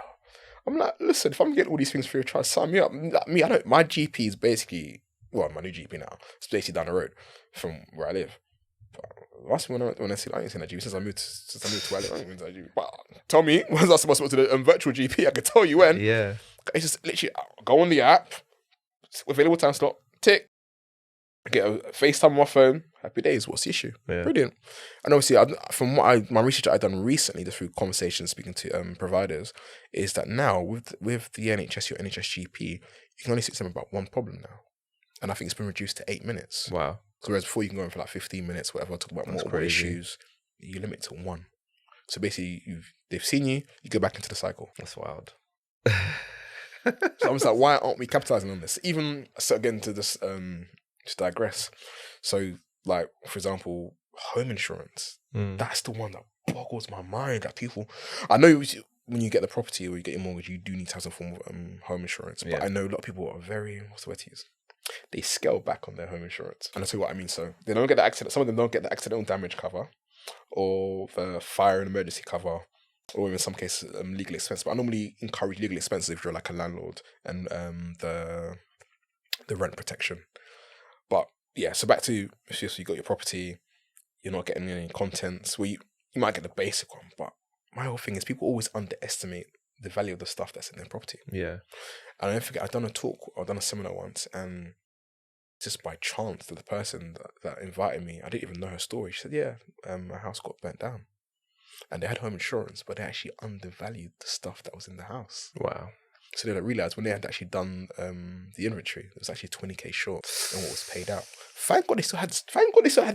I'm like, listen, if I'm getting all these things free of charge, sign me up. My GP is basically, well, my new GP now, it's basically down the road from where I live. But last thing when I see, I ain't seen that GP since I moved to where I live. I ain't been to that GP. But tell me, when's I supposed to go to the virtual GP? I can tell you when. Yeah. It's just literally, go on the app, available time slot, tick, get a FaceTime on my phone. Happy days. What's the issue? Yeah. Brilliant. And obviously, from my research I've done recently, just through conversations, speaking to providers, is that now with the NHS, your NHS GP, you can only speak to them about one problem now, and I think it's been reduced to 8 minutes. Wow. Whereas before you can go in for like 15 minutes, whatever, talk about multiple issues. You limit to one. So basically, they've seen you. You go back into the cycle. That's wild. So I was like, why aren't we capitalizing on this? Even so, again, to this, just digress. So, like, for example, home insurance. That's the one that boggles my mind. That people, I know when you get the property or you get your mortgage, you do need to have some form of home insurance. But I know a lot of people are very, what's the word to use? They scale back on their home insurance. And I'll tell you what I mean. So they don't get the accident. Some of them don't get the accidental damage cover, or the fire and emergency cover, or in some cases legal expense. But I normally encourage legal expenses if you're like a landlord, and the rent protection. But yeah, so back to, if you got your property, you're not getting any contents. Well, you might get the basic one, but my whole thing is people always underestimate the value of the stuff that's in their property. Yeah. And I don't forget, I've done a seminar once, and just by chance, the person that invited me, I didn't even know her story. She said, yeah, my house got burnt down. And they had home insurance, but they actually undervalued the stuff that was in the house. Wow. So they don't realize when they had actually done the inventory, it was actually 20k short on what was paid out. Thank God they still had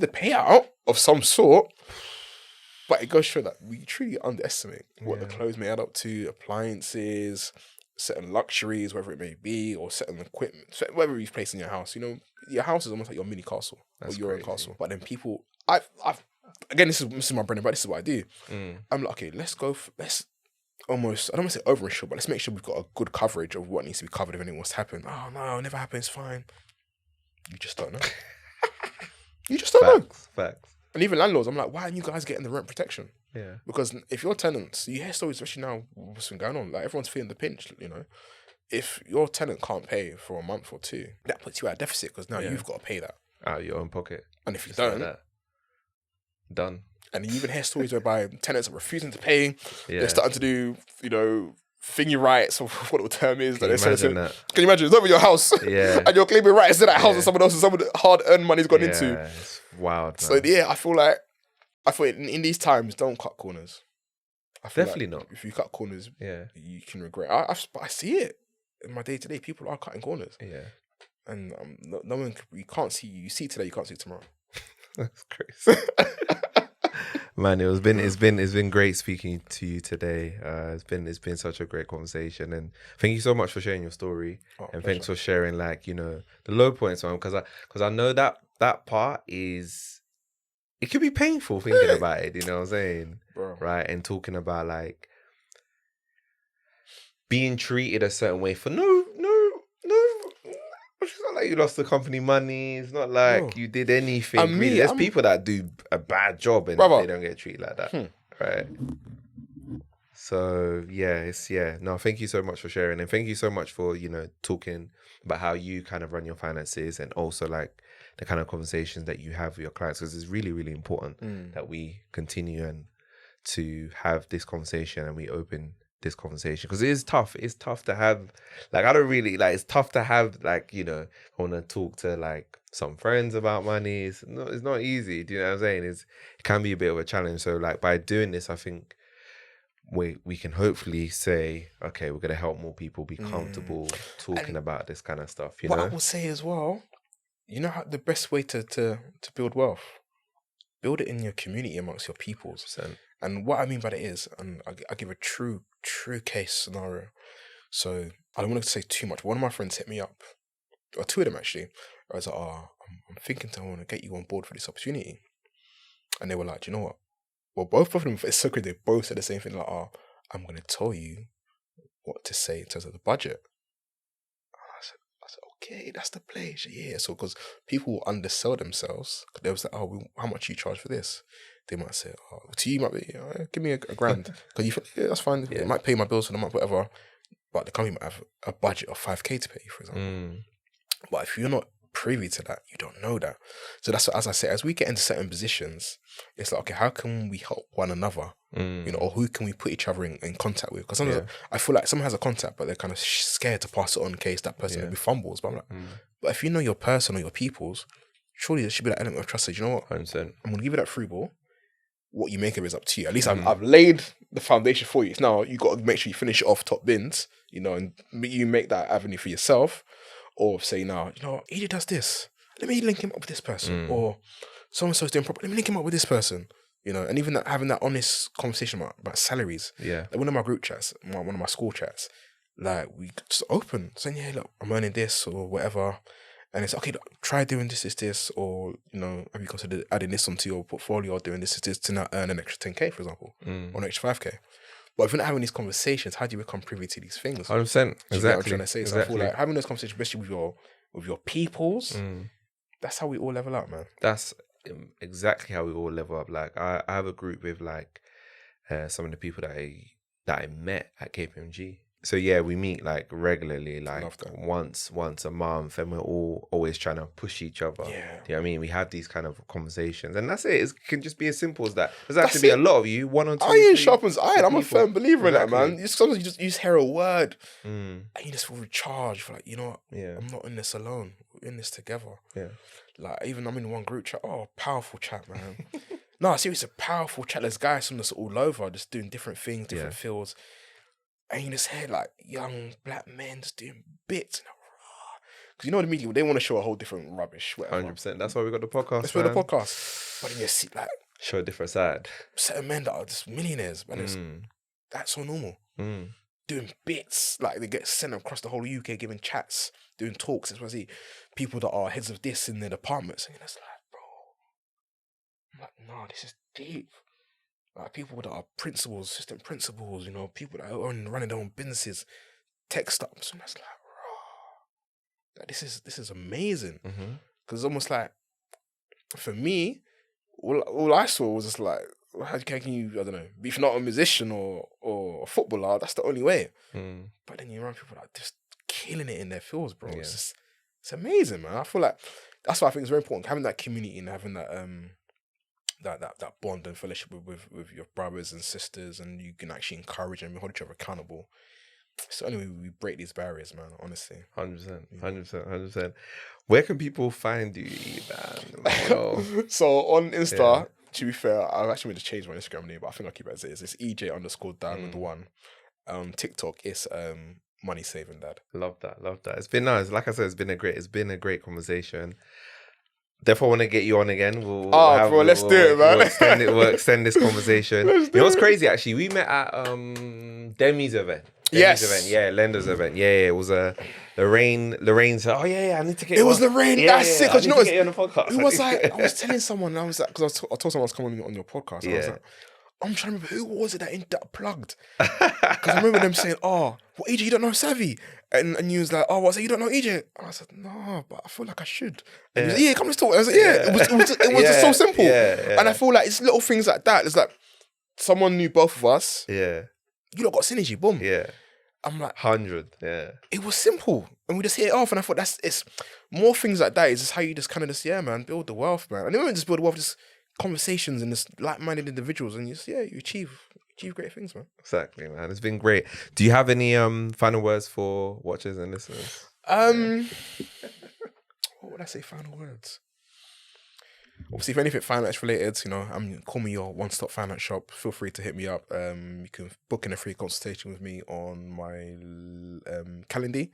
the payout of some sort. But it goes to show that we truly underestimate what the clothes may add up to, appliances, certain luxuries, whether it may be, or certain equipment, whatever you've placed in your house. You know, your house is almost like your mini castle, or your own castle. But then people, again, this is my brand, but this is what I do. I'm like, okay, let's almost, I don't want to say over-insure, but let's make sure we've got a good coverage of what needs to be covered if anything was to happen. Oh no, it never happens, fine. You just don't know. You just don't know. Facts. And even landlords, I'm like, why aren't you guys getting the rent protection? Yeah. Because if your tenants, you hear stories, especially now, what's been going on, like everyone's feeling the pinch, you know. If your tenant can't pay for a month or two, that puts you at a deficit because now you've got to pay that. Out of your own pocket. And if you Just like don't, that. Done. and you even hear stories whereby tenants are refusing to pay, Yeah. they're starting to do, you know, thingy rights, or what the term is. Can you imagine that? Can you imagine? It's over your house. Yeah. And you're claiming rights to that house that someone else's, someone hard-earned money's gone into. Yeah, it's wild, man. So yeah, I feel in these times, don't cut corners. I feel Definitely like not. If you cut corners, Yeah. you can regret. I see it in my day-to-day. People are cutting corners. Yeah. And no one, you can't see, you see today, you can't see tomorrow. That's crazy. Man, it's been great speaking to you today. It's been such a great conversation, and thank you so much for sharing your story, and pleasure. thanks for sharing, like, you know, the low points, man, because I know that part is, it could be painful thinking about it, you know what I'm saying? Bro. Right? And talking about like being treated a certain way for no. It's not like you lost the company money. It's not like you did anything. And Really. me, There's I'm- people that do a bad job and Brother. they don't get treated like that. Right? So no, thank you so much for sharing, and thank you so much for, you know, talking about how you kind of run your finances, and also like the kind of conversations that you have with your clients, because it's really, really important that we continue and to have this conversation, and we open this conversation, because it is tough. It's tough to have, like, I don't really like, it's tough to have, like, you know, I want to talk to like some friends about money. It's not easy. Do you know what I'm saying? It can be a bit of a challenge. So like by doing this, I think we can hopefully say, okay, we're going to help more people be comfortable talking about this kind of stuff, you know? What I will say as well, you know how the best way to build wealth, build it in your community amongst your peoples. 100%. And what I mean by that is, and I give a true case scenario. So I don't want to say too much. One of my friends hit me up, or two of them actually. I was like, I'm thinking I want to get you on board for this opportunity. And they were like, do you know what? Well, both of them, it's so good, they both said the same thing, like, I'm going to tell you what to say in terms of the budget. I said, okay, that's the play. Yeah, so because people will undersell themselves. They was like, how much you charge for this? They might say, to you might be, give me a grand. Because you think, yeah, that's fine. It might pay my bills for the month, whatever. But the company might have a budget of 5K to pay you, for example. But if you're not privy to that, you don't know that. So that's what, as I say, as we get into certain positions, it's like, okay, how can we help one another? You know, or who can we put each other in contact with? Because sometimes I feel like someone has a contact, but they're kind of scared to pass it on in case that person maybe fumbles. But I'm like, but if you know your person or your peoples, surely there should be that element of trust. So, you know what? 100%. I'm going to give you that free ball. What you make of it is up to you. At least I've laid the foundation for you. Now you got to make sure you finish it off top bins, you know, and you make that avenue for yourself. Or say, now, you know what, he does this. Let me link him up with this person. Or so-and-so's doing proper. Let me link him up with this person. You know, and even having that honest conversation about salaries. Yeah. Like one of my group chats, one of my school chats, like we just open, saying, yeah, look, I'm earning this or whatever. And it's okay, look, try doing this, or, you know, have you considered adding this onto your portfolio or doing this to now earn an extra 10K, for example, or an extra 5K. But if you're not having these conversations, how do you become privy to these things? 100%. Do you get what I'm Exactly. trying to say? So I feel like having those conversations, especially with your peoples, that's how we all level up, man. That's exactly how we all level up. Like I have a group with like some of the people that I met at KPMG. So yeah, we meet like regularly, like once a month, and we're all always trying to push each other. Yeah. You know what I mean? We have these kind of conversations, and that's it. It can just be as simple as that. There's have to be a lot of you, one or two. Iron sharpens iron. I'm a people. firm believer in that, man. Sometimes you just hear a word, Mm. and you just feel recharged. For like, you know what? Yeah. I'm not in this alone. We're in this together. Yeah. Like, even I'm in one group chat. Oh, powerful chat, man. No, seriously, a powerful chat. There's guys from us all over, just doing different things, different fields. And you just hear like young black men just doing bits. Because you know the media, they want to show a whole different rubbish. 100%. That's why we got the podcast. That's why the podcast. But then you see like show a different side. Certain men that are just millionaires, man. That's so normal. Doing bits, like they get sent across the whole UK, giving chats, doing talks. As well as people that are heads of this in their departments. And it's like, bro, I'm like, no, this is deep. Like people that are principals, assistant principals, you know, people that are running their own businesses, tech startups. And that's like, bro, like, this is amazing. Because it's almost like, for me, all I saw was just like how can you, I don't know, if you're not a musician or a footballer, that's the only way. But then you're around people that are just killing it in their fields, bro. Yeah. It's amazing, man. I feel like that's why I think it's very important, having that community and having that that bond and fellowship with your brothers and sisters, and you can actually encourage and hold each other accountable. It's the only way we break these barriers, man, honestly. 100%. Where can people find you, man? So on Insta, to be fair, I've actually made to change my Instagram name, but I think I'll keep it as it is. It's EJ_Diamond1. TikTok is Money Saving Dad. Love that. It's been nice. Like I said, it's been a great conversation. Therefore, want to get you on again. Let's do it, man. We'll extend this conversation. You know what's crazy? Actually, we met at Demi's event. Lender's event. It was Lorraine said, "Oh yeah, I need to get." It was Lorraine. That's sick. Because you know, get you on the podcast. It was like, I was telling someone, I was like, because I told someone I was coming on your podcast. And I was like, I'm trying to remember who was it that plugged. Because I remember them saying, "Oh, well, EJ, you don't know Savvy," and you was like, "Oh, what? So you don't know EJ?" And I said, "No, but I feel like I should." And he was like, "Yeah, come let's talk." And I was like, It was just so simple. And I feel like it's little things like that. It's like someone knew both of us. Yeah. You lot got synergy, boom. Yeah. I'm like 100. Yeah. It was simple, and we just hit it off. And I thought it's more things like that. Is just how you just kind of man, build the wealth, man. And then we just build the wealth, just conversations and just like-minded individuals, and you achieve great things, man. Exactly, man. It's been great. Do you have any final words for watchers and listeners? What would I say? Final words. Obviously, if anything finance related, call me your one-stop finance shop. Feel free to hit me up. You can book in a free consultation with me on my calendar.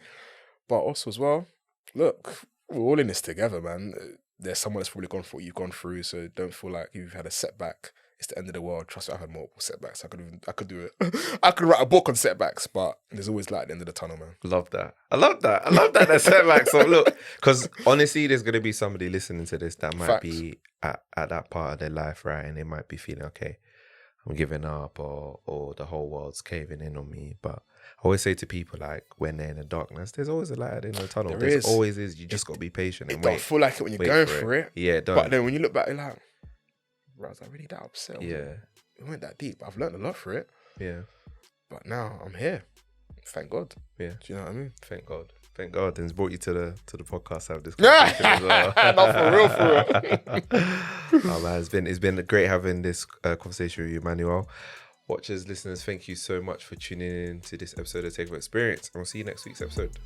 But also as well, look, we're all in this together, man. There's someone that's probably gone through what you've gone through, so don't feel like you've had a setback. It's the end of the world. Trust me, I've had multiple setbacks. I could do it. I could write a book on setbacks, but there's always light at the end of the tunnel, man. Love that. I love that. There's setbacks. So look, because honestly, there's gonna be somebody listening to this that might be at that part of their life, right? And they might be feeling, okay, I'm giving up, or the whole world's caving in on me. But I always say to people, like, when they're in the darkness, there's always a light at the end of the tunnel. There always is. You just got to be patient and wait. It don't feel like it when you're going through it. Yeah, it don't. But then when you look back, you're like, was I really that upset? Yeah. It went that deep. I've learned a lot for it. Yeah. But now I'm here. Thank God. Yeah. Do you know what I mean? Thank God. And it's brought you to the podcast to have this conversation as well. Not for real. Oh, man, it's been great having this conversation with you, Emmanuel. Watchers, listeners, thank you so much for tuning in to this episode of Take Over Experience. And we'll see you next week's episode.